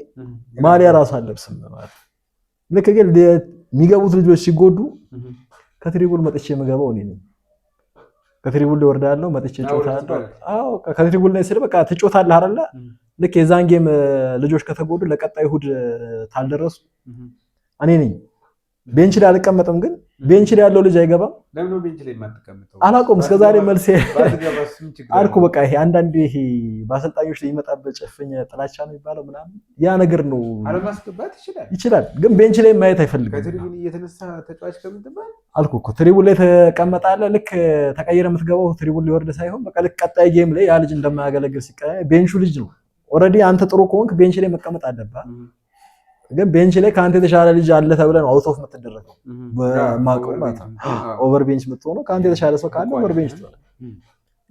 ማሊያ ራሱ አለብስም ማለት ልክ ግን የሚገቡት ልጆች ሲጎዱ ከትሪቡል መጥቼ የምገባው እኔ ነኝ። ከትሪቡል ወርዳለሁ መጥቼ ጮታለሁ። አዎ ከትሪቡል ላይ ስለ በቃ ትጮታለህ አይደለ? ልክ የዛን ጌም ልጆች ከተጎዱ ለቀጣይ እሑድ ታልደረሱ እኔ ነኝ ቤንች ላይ አልቀመጥም፣ ግን ቤንች ላይ ያለው ልጅ አይገባም። ለምን ቤንች ላይ የማትቀመጠው? አላውቀውም እስከዛሬ መልሴ አልኩ። በቃ ይሄ አንዳንዴ ይሄ በአሰልጣኞች ላይ ይመጣበት ጨፍኝ ጥላቻ ነው የሚባለው ምናምን ያ ነገር ነው። አለማስገባት ይችላል፣ ግን ቤንች ላይ ማየት አይፈልግም። ከትሪቡን እየተነሳ ተጫዋች ከምትባል አልኩ እኮ ትሪቡን ላይ ተቀመጣለህ። ልክ ተቀይረ የምትገባው ትሪቡን ሊወርድ ሳይሆን በቃ ልክ ቀጣይ ጌም ላይ ያ ልጅ እንደማያገለግል ሲቀር ቤንቹ ልጅ ነው። ኦልሬዲ አንተ ጥሩ ከሆንክ ቤንች ላይ መቀመጥ አለብህ። ግን ቤንች ላይ ከአንተ የተሻለ ልጅ አለ ተብለህ ነው አውት ኦፍ የምትደረገው። በማቀው ማለት ነው ኦቨር ቤንች የምትሆነው ከአንተ የተሻለ ሰው ካለ ኦቨር ቤንች ትሆናለህ።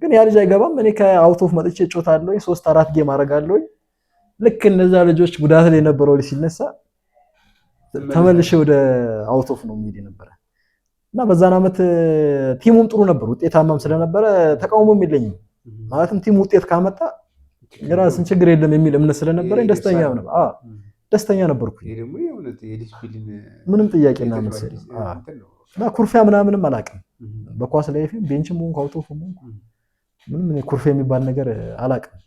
ግን ያ ልጅ አይገባም። እኔ ከአውት ኦፍ መጥቼ እጮታለሁ፣ 3-4 ጌም አደርጋለሁ። ልክ እነዛ ልጆች ጉዳት ላይ የነበረው ልጅ ሲነሳ ተመልሼ ወደ አውት ኦፍ ነው የሚሄድ ነበር እና በዛን ዓመት ቲሙም ጥሩ ነበር፣ ውጤታማም ስለነበረ ተቃውሞም የለኝም። ማለትም ቲሙ ውጤት ካመጣ የራስን ችግር የለም የሚል እምነት ስለነበረ ደስተኛ ነበር። ደስተኛ ነበርኩ። ምንም ጥያቄና መልስ እና ኩርፊያ ምናምንም አላውቅም። በኳስ ላይ ቤንችም ሆንኩ አውት ኦፍም ሆንኩ ምንም ኩርፊያ የሚባል ነገር አላውቅም።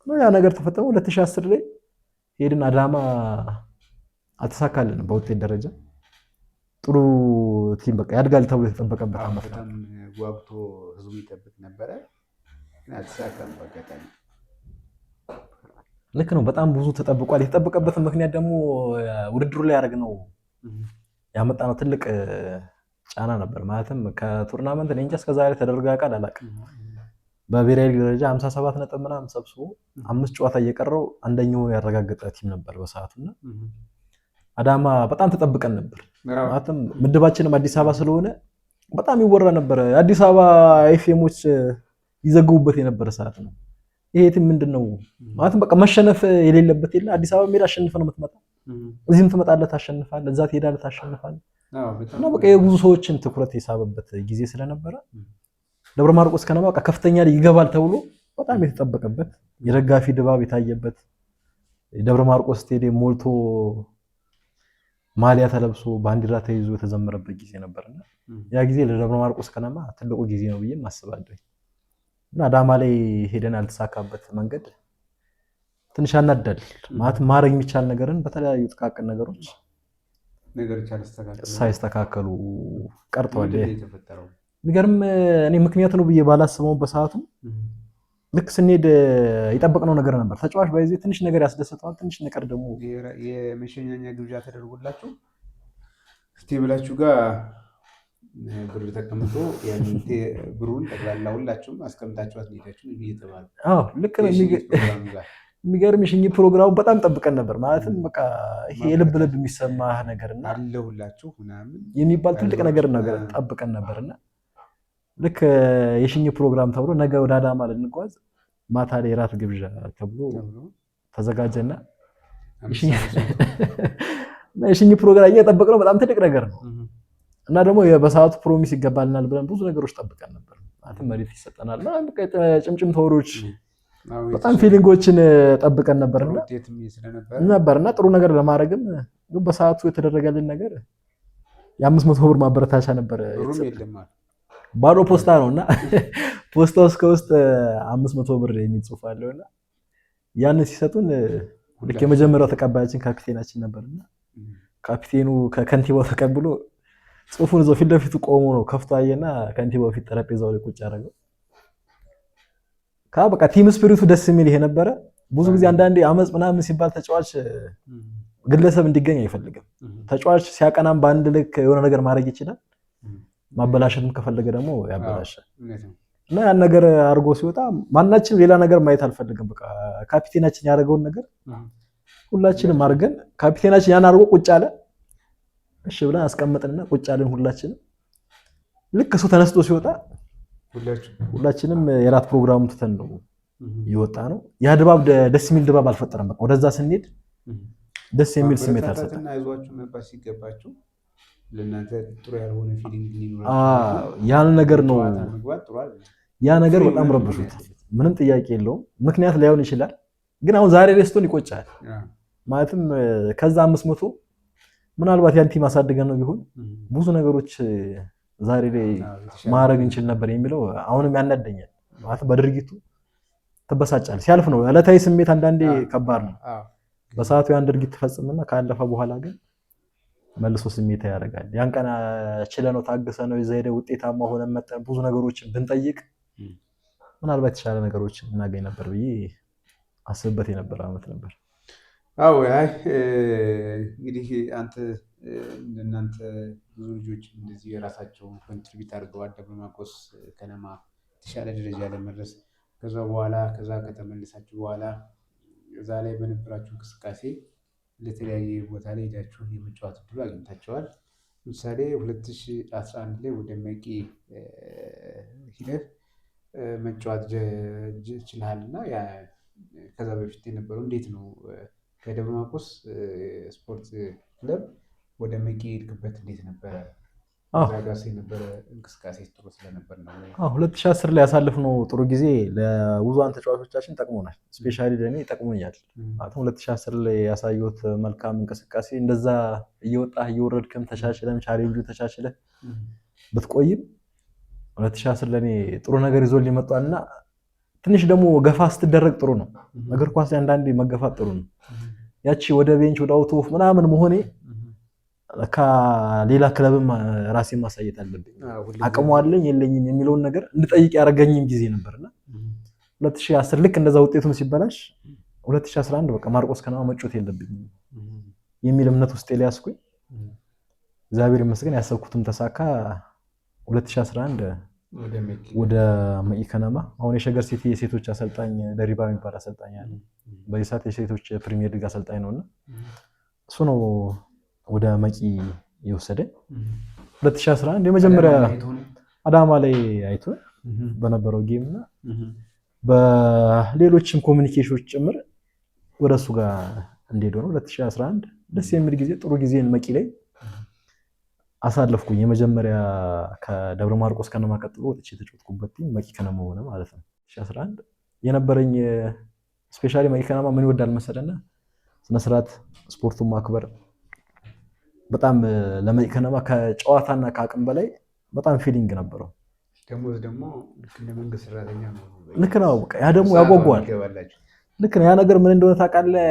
ያ ነገር ተፈጠመ 2010 ላይ ሄድን አዳማ። አልተሳካልንም በውጤት ደረጃ። ጥሩ ቲም በቃ ያድጋል ተብሎ የተጠበቀበት ዓመት ነው። በጣም ጓጉቶ ህዝቡ ይጠብቅ ነበረ፣ ግን አልተሳካም በአጋጣሚ። ልክ ነው። በጣም ብዙ ተጠብቋል። የተጠበቀበትን ምክንያት ደግሞ ውድድሩ ላይ ያደረግነው ያመጣነው ትልቅ ጫና ነበር። ማለትም ከቱርናመንት እኔ እንጃ እስከዛሬ ተደርጎ ያውቃል አላውቅም። በብሔራዊ ደረጃ 57 ነጥብ ምናምን ሰብስቦ 5 ጨዋታ እየቀረው አንደኛው ያረጋገጠ ቲም ነበር በሰዓቱና አዳማ በጣም ተጠብቀን ነበር። ማለትም ምድባችንም አዲስ አበባ ስለሆነ በጣም ይወራ ነበር። አዲስ አበባ ኤፍኤሞች ይዘግቡበት የነበረ ሰዓት ነው። ይሄ ቲም ምንድነው ማለትም በቃ መሸነፍ የሌለበት የለ። አዲስ አበባ ሜዳ አሸንፈ ነው የምትመጣ፣ እዚህም ትመጣለህ ታሸንፋለህ፣ እዛ ትሄዳለህ ታሸንፋለህ። እና በቃ የብዙ ሰዎችን ትኩረት የሳበበት ጊዜ ስለነበረ ደብረ ማርቆስ ከነማ በቃ ከፍተኛ ላይ ይገባል ተብሎ በጣም የተጠበቀበት የደጋፊ ድባብ የታየበት ደብረ ማርቆስ ስቴዲየም ሞልቶ ማሊያ ተለብሶ ባንዲራ ተይዞ የተዘመረበት ጊዜ ነበርና ያ ጊዜ ለደብረ ማርቆስ ከነማ ትልቁ ጊዜ ነው ብዬ አስባለሁ። እና አዳማ ላይ ሄደን ያልተሳካበት መንገድ ትንሽ ያናዳል። ማለት ማድረግ የሚቻል ነገርን በተለያዩ ጥቃቅን ነገሮች ሳይስተካከሉ ቀርተዋል። የሚገርም እኔ ምክንያት ነው ብዬ ባላስበው በሰዓቱ ልክ ስንሄድ የጠበቅነው ነገር ነበር። ተጫዋች ባይዜ ትንሽ ነገር ያስደስተዋል፣ ትንሽ ነገር ደግሞ የመሸኛኛ ግብዣ ተደርጎላችሁ ስቴብላችሁ ጋር ብር ተቀምጦ ያንን ብሩን ጠቅላላ ሁላችሁም አስቀምጣችኋት ሄዳችሁ እየተባለ ልክ ነው። የሚገርም የሽኝት ፕሮግራሙ በጣም ጠብቀን ነበር። ማለትም በቃ ይሄ የልብ ልብ የሚሰማህ ነገርና አለሁላችሁ ምናምን የሚባል ትልቅ ነገር ጠብቀን ነበርና ልክ የሽኝት ፕሮግራም ተብሎ ነገ ወደ አዳማ ልንጓዝ ማታ ላይ የራት ግብዣ ተብሎ ተዘጋጀና የሽኝት ፕሮግራም እየጠበቅነው በጣም ትልቅ ነገር ነው እና ደግሞ በሰዓቱ ፕሮሚስ ይገባልናል ብለን ብዙ ነገሮች ጠብቀን ነበር። ማለት መሬት ይሰጠናል እና ጭምጭም ተወሮች በጣም ፊሊንጎችን ጠብቀን ነበርና ጥሩ ነገር ለማድረግም ግን በሰዓቱ የተደረገልን ነገር የ500 ብር ማበረታቻ ነበር። ባዶ ፖስታ ነውና ፖስታው እስከ ውስጥ 500 ብር የሚል ጽሑፍ አለውና ያን ሲሰጡን ልክ የመጀመሪያው ተቀባያችን ካፒቴናችን ነበርና ካፒቴኑ ከከንቲባው ተቀብሎ ጽሑፉን እዛው ፊት ለፊቱ ቆሞ ነው ከፍቶ አየና ከንቲባው ፊት ጠረጴዛው ላይ ቁጭ አደረገው። በቃ ቲም ስፒሪቱ ደስ የሚል ይሄ ነበረ። ብዙ ጊዜ አንዳንዴ አመጽ ምናምን ሲባል ተጫዋች ግለሰብ እንዲገኝ አይፈልግም። ተጫዋች ሲያቀናም በአንድ ልክ የሆነ ነገር ማድረግ ይችላል። ማበላሸትም ከፈለገ ደግሞ ያበላሻል። እና ያን ነገር አድርጎ ሲወጣ ማናችንም ሌላ ነገር ማየት አልፈልግም። በቃ ካፒቴናችን ያደረገውን ነገር ሁላችንም አድርገን ካፒቴናችን ያን አድርጎ ቁጭ አለ። እሺ ብለን አስቀመጥንና ቁጭ አለን ሁላችንም። ልክ እሱ ተነስቶ ሲወጣ ሁላችንም የራት ፕሮግራሙ ትተን ነው ይወጣ ነው። ያ ድባብ ደስ የሚል ድባብ አልፈጠረም። በቃ ወደዛ ስንሄድ ደስ የሚል ስሜት አልሰጠም። አይዟችሁ መባል ሲገባችሁ ለእናንተ ጥሩ ያልሆነ ፊሊንግ ሊኖራችሁ ያን ነገር ነው። ያ ነገር በጣም ረብሾት ምንም ጥያቄ የለውም። ምክንያት ላይሆን ይችላል፣ ግን አሁን ዛሬ ደስቶን ይቆጫል። ማለትም ከዛ 500 ምናልባት ያን ቲም አሳድገን ነው ቢሆን ብዙ ነገሮች ዛሬ ላይ ማድረግ እንችል ነበር የሚለው አሁንም ያናደኛል። ማለት በድርጊቱ ተበሳጫል። ሲያልፍ ነው ዕለታዊ ስሜት አንዳንዴ ከባድ ነው። በሰዓቱ ያን ድርጊት ተፈጽመና ካለፈ በኋላ ግን መልሶ ስሜታ ያደርጋል። ያን ቀን ችለነው ታግሰነው የዛ ሄደ ውጤታማ ሆነን መጠን ብዙ ነገሮችን ብንጠይቅ ምናልባት የተሻለ ነገሮችን እናገኝ ነበር ብዬ አስብበት የነበረ ዓመት ነበር። አዎ አይ እንግዲህ አንተ እናንተ ብዙ ልጆች እንደዚህ የራሳቸው ኮንትሪቢዩት አድርገዋል ደብረ ማርቆስ ከነማ የተሻለ ደረጃ ለመድረስ ከዛ ከተመለሳችሁ በኋላ እዛ ላይ በነበራችሁ እንቅስቃሴ ለተለያየ ቦታ ላይ ሄዳችሁ የመጫወት እድሉ አግኝታችኋል። ለምሳሌ 2011 ላይ ወደ መቂ ሂደህ መጫወት ችለሃል እና ከዛ በፊት የነበረው እንዴት ነው? ከደብረ ማርቆስ ስፖርት ክለብ ወደ መቂ ሄድክበት እንዴት ነበረ? ዛጋስ የነበረ እንቅስቃሴ ጥሩ ስለነበር ነው። 2010 ላይ ያሳለፍነው ጥሩ ጊዜ ለብዙሃን ተጫዋቾቻችን ጠቅሞናል። ስፔሻሊ ለእኔ ጠቅሞኛል። ማለትም 2010 ላይ ያሳየሁት መልካም እንቅስቃሴ እንደዛ እየወጣህ እየወረድክም ተሻሽለም ቻሌንጁ ተሻሽለህ ብትቆይም 2010 ለእኔ ጥሩ ነገር ይዞልኝ መጥቷልና ትንሽ ደግሞ ገፋ ስትደረግ ጥሩ ነው። እግር ኳስ አንዳንዴ መገፋት ጥሩ ነው። ያቺ ወደ ቤንች ወደ አውቶፍ ምናምን መሆኔ ከሌላ ክለብም ራሴን ማሳየት አለብኝ። አቅሙ አለኝ የለኝም የሚለውን ነገር እንድጠይቅ ያደረገኝም ጊዜ ነበርና 2010 ልክ እንደዛ ውጤቱም ሲበላሽ 2011 በቃ ማርቆስ ከነማ መጮት የለብኝም የሚል እምነት ውስጥ ሊያስኩኝ እግዚአብሔር ይመስገን ያሰብኩትም ተሳካ። 2011 ወደ መቂ ከነማ አሁን የሸገር ሲቲ የሴቶች አሰልጣኝ ደሪባ የሚባል አሰልጣኝ አለ። በዚህ ሰዓት የሴቶች ፕሪሚየር ሊግ አሰልጣኝ ነውና እሱ ነው ወደ መቂ የወሰደኝ። 2011 የመጀመሪያ አዳማ ላይ አይቶ በነበረው ጌም እና በሌሎችም ኮሚኒኬሽኖች ጭምር ወደሱ ጋር እንደሄደ ነው። 2011 ደስ የሚል ጊዜ ጥሩ ጊዜን መቂ ላይ አሳለፍኩኝ። የመጀመሪያ ከደብረ ማርቆስ ከነማ ቀጥሎ ወጥቼ የተጫወትኩበት መቂ ከነማ ሆነ ማለት ነው። 2011 የነበረኝ ስፔሻሊ መቂ ከነማ ምን ይወዳል መሰለና ስነ ስርዓት ስፖርቱን ማክበር በጣም ለመቂ ከነማ ከጨዋታና ከአቅም በላይ በጣም ፊሊንግ ነበረው። ደሞዝ ደግሞ ልክ እንደ መንግስት ሰራተኛ ነው። ልክ ነው። በቃ ያ ደግሞ ያጓጓል። ልክ ነው። ያ ነገር ምን እንደሆነ ታውቃለህ?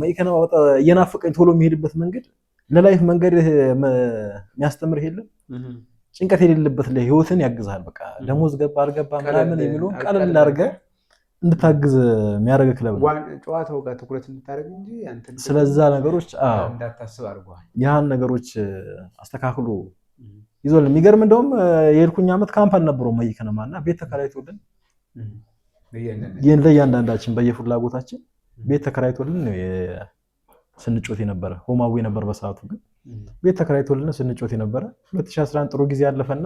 መቂ ከነማ በጣም እየናፈቀኝ ቶሎ የሚሄድበት መንገድ ለላይፍ መንገድ የሚያስተምርህ የለም። ጭንቀት የሌለበት ለህይወትን ያግዛል። በቃ ደሞዝ ገባ አልገባ ምናምን የሚለውን ቀለል አድርገህ እንድታግዝ የሚያደርግ ክለብ ነው። ጨዋታው ጋር ትኩረት እንድታደርግ እንጂ አንተ ስለዛ ነገሮች እንዳታስብ አድርጓል። ያን ነገሮች አስተካክሎ ይዞል። የሚገርም እንደውም የሄድኩኝ ዓመት ካምፓን ነበረው መቂ ከነማና ቤት ተከራይቶልን ለእያንዳንዳችን በየፍላጎታችን ቤት ተከራይቶልን ስንጮት የነበረ ሆማዊ ነበር በሰዓቱ ግን ቤት ተከራይቶልን ስንጮት የነበረ 2011 ጥሩ ጊዜ ያለፈና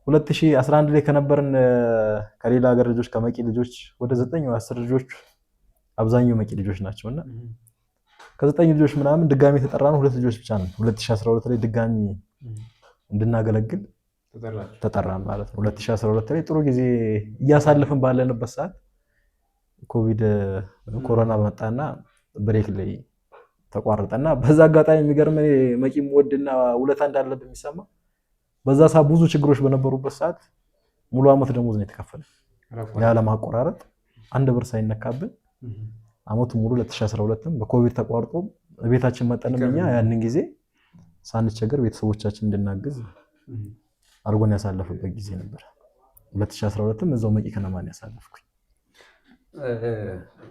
2011 ላይ ከነበርን ከሌላ ሀገር ልጆች ከመቂ ልጆች ወደ 9 ወይ 10 ልጆች አብዛኛው መቂ ልጆች ናቸውና ከ9 ልጆች ምናምን ድጋሚ ተጠራን። 2 ልጆች ብቻ ነው 2012 ላይ ድጋሚ እንድናገለግል ተጠራን ማለት ነው። 2012 ላይ ጥሩ ጊዜ እያሳለፍን ባለንበት ሰዓት ኮቪድ ኮሮና መጣና ብሬክ ላይ ተቋረጠና በዛ አጋጣሚ የሚገርም መቂ ወድና ውለታ እንዳለብን የሚሰማ በዛ ሰዓት ብዙ ችግሮች በነበሩበት ሰዓት ሙሉ አመት ደሞዝ ነው የተከፈለ ያለ ማቆራረጥ 1 ብር ሳይነካብን አመቱ ሙሉ 2012ም በኮቪድ ተቋርጦ ቤታችን መጠንም እኛ ያንን ጊዜ ሳንቸገር ቤተሰቦቻችን እንድናግዝ አርጎን ያሳለፈበት ጊዜ ነበር። 2012ም እዛው መቂ ከነማን ያሳለፍኩኝ።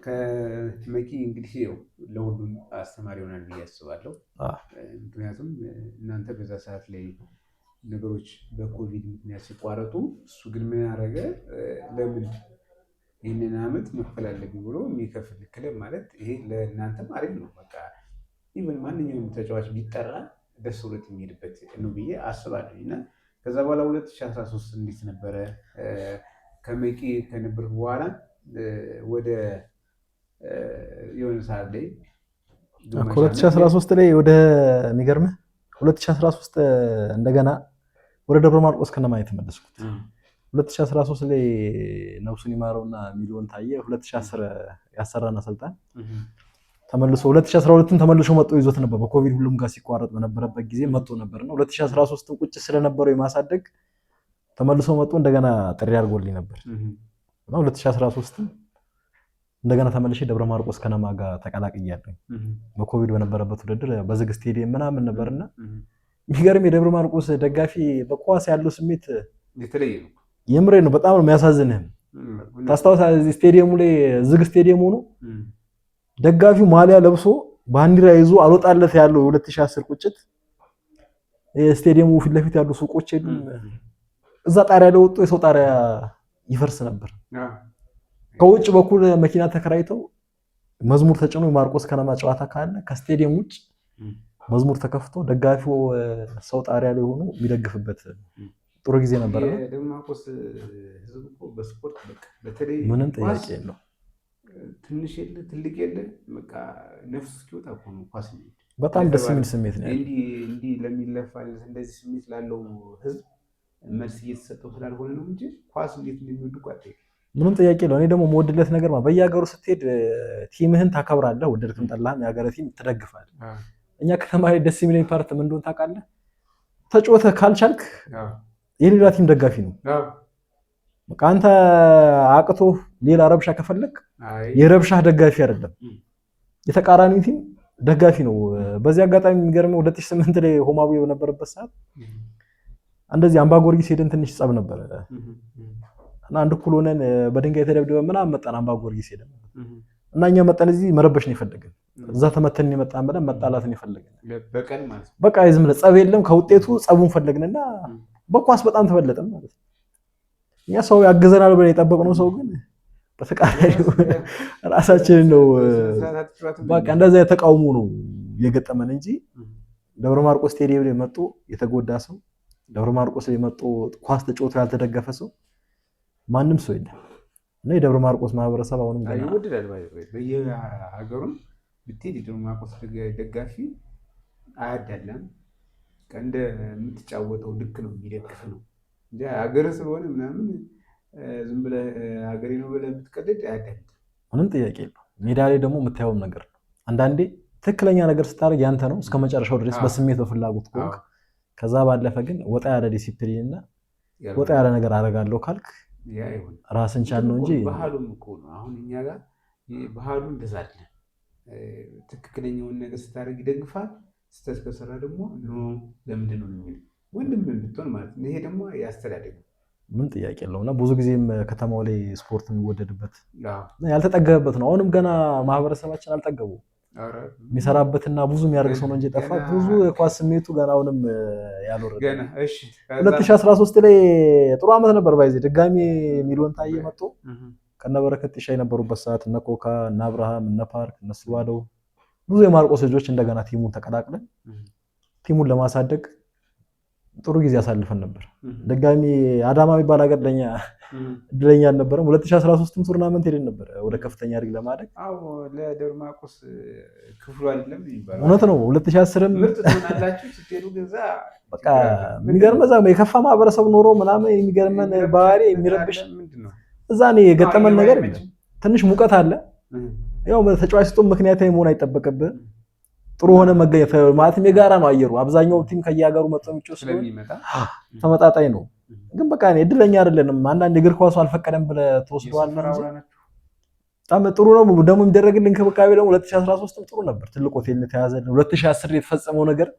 ከመቂ እንግዲህ ለሁሉም አስተማሪ ይሆናል ብዬ አስባለሁ። ምክንያቱም እናንተ በዛ ሰዓት ላይ ነገሮች በኮቪድ ምክንያት ሲቋረጡ እሱ ግን ምን ያደረገ ለምን ይህንን ዓመት መክፈል አለብኝ ብሎ የሚከፍል ክለብ ማለት ይሄ ለእናንተም አሪፍ ነው። በቃ ኢቨን ማንኛውም ተጫዋች ቢጠራ ደስ ብሎት የሚሄድበት ነው ብዬ አስባለሁ። እና ከዛ በኋላ 2013 እንዴት ነበረ? ከመቂ ከነበርክ በኋላ ወደ የሆነ ሰዓት ላይ 2013 ላይ ወደ የሚገርምህ 2013 እንደገና ወደ ደብረ ማርቆስ ከነማ የተመለስኩት 2013 ላይ ነፍሱን ይማረውና ሚሊዮን ታየ 2010 ያሰራና አሰልጣኝ ተመልሶ 2012ን ተመልሶ መጥቶ ይዞት ነበር። በኮቪድ ሁሉም ጋር ሲቋረጥ በነበረበት ጊዜ መጥቶ ነበርና 2013 ቁጭ ስለነበረው የማሳደግ ተመልሶ መጥቶ እንደገና ጥሪ አድርጎልኝ ነበር እና 2013 እንደገና ተመልሼ ደብረ ማርቆስ ከነማ ጋር ተቀላቅያለሁ። በኮቪድ በነበረበት ውድድር በዝግ ስቴዲየም ምናምን ነበርና የሚገርም የደብረ ማርቆስ ደጋፊ በኳስ ያለው ስሜት የተለየ ነው። የምሬ ነው። በጣም ነው የሚያሳዝንህ። ታስታውሳለህ? እዚህ ስቴዲየሙ ላይ ዝግ ስቴዲየም ሆኖ ደጋፊው ማሊያ ለብሶ ባንዲራ ይዞ አልወጣለት ያለው የ2010 ቁጭት ስቴዲየሙ ፊት ለፊት ያሉ ሱቆች የሉም። እዛ ጣሪያ ላይ ወጥቶ የሰው ጣሪያ ይፈርስ ነበር። ከውጭ በኩል መኪና ተከራይተው መዝሙር ተጭኖ የማርቆስ ከነማ ጨዋታ ካለ ከስቴዲየም ውጭ መዝሙር ተከፍቶ ደጋፊው ሰው ጣሪያ ላይ ሆኖ የሚደግፍበት ጥሩ ጊዜ ነበር። የደብረ ማርቆስ ህዝብ እኮ በስፖርት በቃ በተለይ ምንም ጥያቄ የለው። ትንሽ የለ ትልቅ የለ በቃ ነፍስ እስኪወጣ እኮ ነው ኳስ የሚሄድ። በጣም ደስ የሚል ስሜት ነው። እንዲህ ለሚለፋ እንደዚህ ስሜት ላለው ህዝብ መልስ እየተሰጠው ስላልሆነ ነው እንጂ ኳስ እንዴት እንደሚወዱ ቋጥ ምንም ጥያቄ የለው። እኔ ደግሞ የምወድለት ነገር በየሀገሩ ስትሄድ ቲምህን ታከብራለህ፣ ወደድክም ጠላህም የሀገር ቲም ትደግፋለህ። እኛ ከተማ ላይ ደስ የሚለኝ ፓርት ምን እንደሆነ ታውቃለህ? ተጫወተህ ካልቻልክ የሌላ ቲም ደጋፊ ነው። በቃ አንተ አቅቶ ሌላ ረብሻ ከፈለክ የረብሻህ ደጋፊ አይደለም፣ የተቃራኒ ቲም ደጋፊ ነው። በዚህ አጋጣሚ የሚገርመው 2008 ላይ ሆማዊ በነበረበት ሰዓት እንደዚህ አምባ ጊዮርጊስ ሄደን ትንሽ ጸብ ነበር እና አንድ እኩል ሆነን በድንጋይ ተደብድበን ምናምን መጣን። አምባ ጊዮርጊስ ሄደን እና እኛ መጣን እዚህ መረበሽ ነው የፈለግን፣ እዛ ተመተን የመጣን ብለን መጣላትን የፈለግን በቀን ማለት ነው። በቃ ዝም ብለህ ጸብ የለም ከውጤቱ ጸቡን ፈለግንና በኳስ በጣም ተበለጠን ማለት ነው። እኛ ሰው ያገዘናል ብለን የጠበቅነው ሰው ግን በተቃራኒው ራሳችንን ነው በቃ እንደዛ የተቃውሞ ነው የገጠመን እንጂ ደብረ ማርቆስ ስቴዲየም ላይ መጥቶ የተጎዳ ሰው፣ ደብረ ማርቆስ ላይ መጥቶ ኳስ ተጫውቶ ያልተደገፈ ሰው ማንም ሰው የለም። እና የደብረ ማርቆስ ማህበረሰብ አሁንም ገና ይወደዳል። በየሀገሩም ብትሄድ የደብረ ማርቆስ ደጋፊ አያዳላም። እንደ የምትጫወተው ልክ ነው የሚደግፍ ነው እንጂ ሀገር ስለሆነ ምናምን ዝም ብለህ ሀገሬ ነው ብለህ የምትቀደድ አያዳልም። ምንም ጥያቄ የለው። ሜዳ ላይ ደግሞ የምታየውም ነገር ነው። አንዳንዴ ትክክለኛ ነገር ስታደርግ ያንተ ነው እስከ መጨረሻው ድረስ በስሜት በፍላጎት ከሆንክ፣ ከዛ ባለፈ ግን ወጣ ያለ ዲሲፕሊን እና ወጣ ያለ ነገር አደርጋለሁ ካልክ ራስን ቻል ነው እንጂ ባህሉም እኮ ነው። አሁን እኛ ጋር ባህሉ እንደዛ አለ። ትክክለኛውን ነገር ስታደርግ ይደግፋል፣ ስተት ከሰራ ደግሞ ለምንድን ነው የሚል ወንድም ብትሆን ማለት ነው። ይሄ ደግሞ ያስተዳደግ ምን ጥያቄ የለውም። እና ብዙ ጊዜም ከተማው ላይ ስፖርት የሚወደድበት ያልተጠገበበት ነው። አሁንም ገና ማህበረሰባችን አልጠገቡ የሚሰራበትና ብዙ የሚያደርግ ሰው ነው እንጂ ጠፋ። ብዙ የኳስ ስሜቱ ገና አሁንም ያልወረደ። 2013 ላይ ጥሩ ዓመት ነበር። ባይዜ ድጋሚ ሚሊዮን ታዬ መጥቶ ከነበረከት ጢሻ የነበሩበት ሰዓት እነ ኮካ እነ አብርሃም እነ ፓርክ እነ ስባለው ብዙ የማርቆስ ልጆች እንደገና ቲሙን ተቀላቅለን ቲሙን ለማሳደግ ጥሩ ጊዜ አሳልፈን ነበር። ድጋሚ አዳማ የሚባል ሀገር ለኛ እድለኛ አልነበረም። 2013ም ቱርናመንት ሄደን ነበር ወደ ከፍተኛ ሊግ ለማደግ። አዎ ለደብረ ማርቆስ ክፍሉ አይደለም ይባላል። እውነት ነው። 2010ም ምርጥ ትሆናላችሁ ስትሄዱ ገዛ በቃ የሚገርም እዛ የከፋ ማህበረሰብ ኖሮ ምናምን የሚገርመን ባህሪ የሚረብሽ ምንድነው እዛ ነው የገጠመን ነገር የለም። ትንሽ ሙቀት አለ። ያው ተጫዋች ስጦም ምክንያታዊ መሆን አይጠበቅብህ። ጥሩ ሆነ መገኘት ማለትም የጋራ ነው አየሩ። አብዛኛው ቲም ከየሀገሩ መጥቶ የሚጮህ ስለሚመጣ ተመጣጣኝ ነው። ግን በቃ እድለኛ አይደለንም። አንዳንድ እግር ኳሱ አልፈቀደም ብለህ ትወስደዋለህ እንጂ በጣም ጥሩ ነው። ደግሞ የሚደረግልን እንክብካቤ ደግሞ 2013ም ጥሩ ነበር። ትልቅ ሆቴል ተያዘልን። 2010 የተፈጸመው ነገር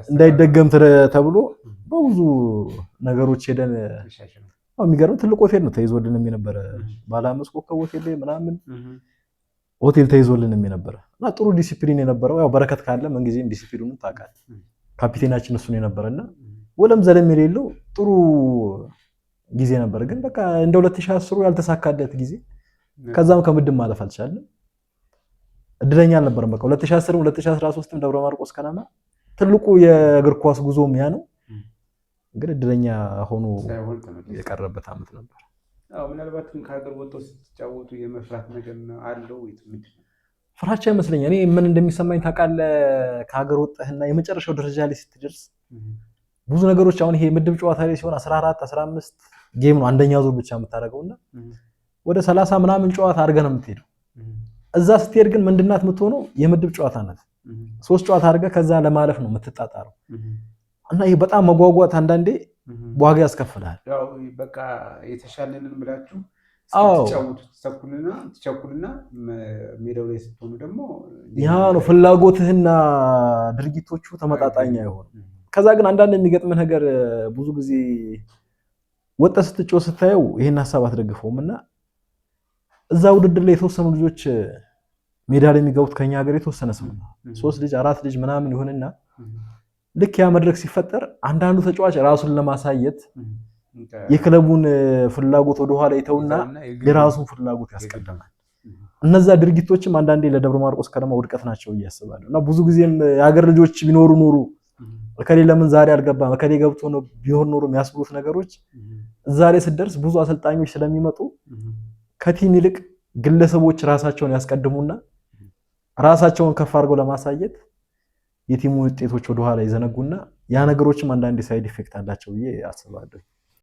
እንዳይደገም ተብሎ በብዙ ነገሮች ሄደን የሚገርም ትልቅ ሆቴል ነው ተይዞልንም የነበረ ባለ 5 ኮከብ ሆቴል ላይ ምናምን ሆቴል ተይዞልንም የነበረ እና ጥሩ ዲሲፕሊን የነበረው ያው በረከት ካለ መንጊዜም ዲሲፕሊኑን ታውቃለህ። ካፒቴናችን እሱ ነው የነበረና ወለም ዘለም የሌለው ጥሩ ጊዜ ነበር። ግን በቃ እንደ 2010 ያልተሳካለት ጊዜ ከዛም ከምድብ ማለፍ አልቻለም። እድለኛ አልነበረም። በቃ 2010 2013ም ደብረ ማርቆስ ከነማ ትልቁ የእግር ኳስ ጉዞም ያ ነው። ግን እድለኛ ሆኖ የቀረበት ዓመት ነበር። አዎ ምናልባት ከሀገር ወጥቶ ስትጫወቱ የመፍራት ነገር አለው ወይ? ፍራቻ አይመስለኝም። እኔ ምን እንደሚሰማኝ ታውቃለህ? ከሀገር ወጥተህና የመጨረሻው ደረጃ ላይ ስትደርስ ብዙ ነገሮች አሁን ይሄ ምድብ ጨዋታ ላይ ሲሆን 14 15 ጌም ነው አንደኛ ዙር ብቻ የምታደርገውና ወደ 30 ምናምን ጨዋታ አድርገህ ነው የምትሄደው። እዛ ስትሄድ ግን ምንድናት የምትሆነው የምድብ ጨዋታ ናት። 3 ጨዋታ አድርገህ ከዛ ለማለፍ ነው የምትጣጣረው እና ይሄ በጣም መጓጓት አንዳንዴ ዋጋ ያስከፍላል። ያው በቃ የተሻለንን ብላችሁ ትቸኩልና ሜዳው ላይ ስትሆኑ ደግሞ ያ ነው ፍላጎትህና ድርጊቶቹ ተመጣጣኝ አይሆንም። ከዛ ግን አንዳንድ የሚገጥም ነገር ብዙ ጊዜ ወጣት ስትጮህ ስታየው ይሄን ሐሳብ አትደግፈውም እና እዛ ውድድር ላይ የተወሰኑ ልጆች ሜዳ ላይ የሚገቡት ከኛ ሀገር የተወሰነ ሰው 3 ልጅ 4 ልጅ ምናምን ይሆንና ልክ ያ መድረክ ሲፈጠር አንዳንዱ ተጫዋች ራሱን ለማሳየት የክለቡን ፍላጎት ወደ ኋላ ይተውና የራሱን ፍላጎት ያስቀድማል። እነዛ ድርጊቶችም አንዳንዴ ለደብረ ማርቆስ ከነማ ውድቀት ናቸው እያስባለሁ እና ብዙ ጊዜም የሀገር ልጆች ቢኖሩ ኖሩ እከሌ ለምን ዛሬ አልገባም እከሌ ገብቶ ነው ቢሆን ኖሮ የሚያስብሉት ነገሮች ዛሬ ስደርስ ብዙ አሰልጣኞች ስለሚመጡ ከቲም ይልቅ ግለሰቦች ራሳቸውን ያስቀድሙና ራሳቸውን ከፍ አድርገው ለማሳየት የቲሙ ውጤቶች ወደ ኋላ ይዘነጉና ያ ነገሮችም አንዳንዴ ሳይድ ኢፌክት አላቸው ብዬ አስባለሁ።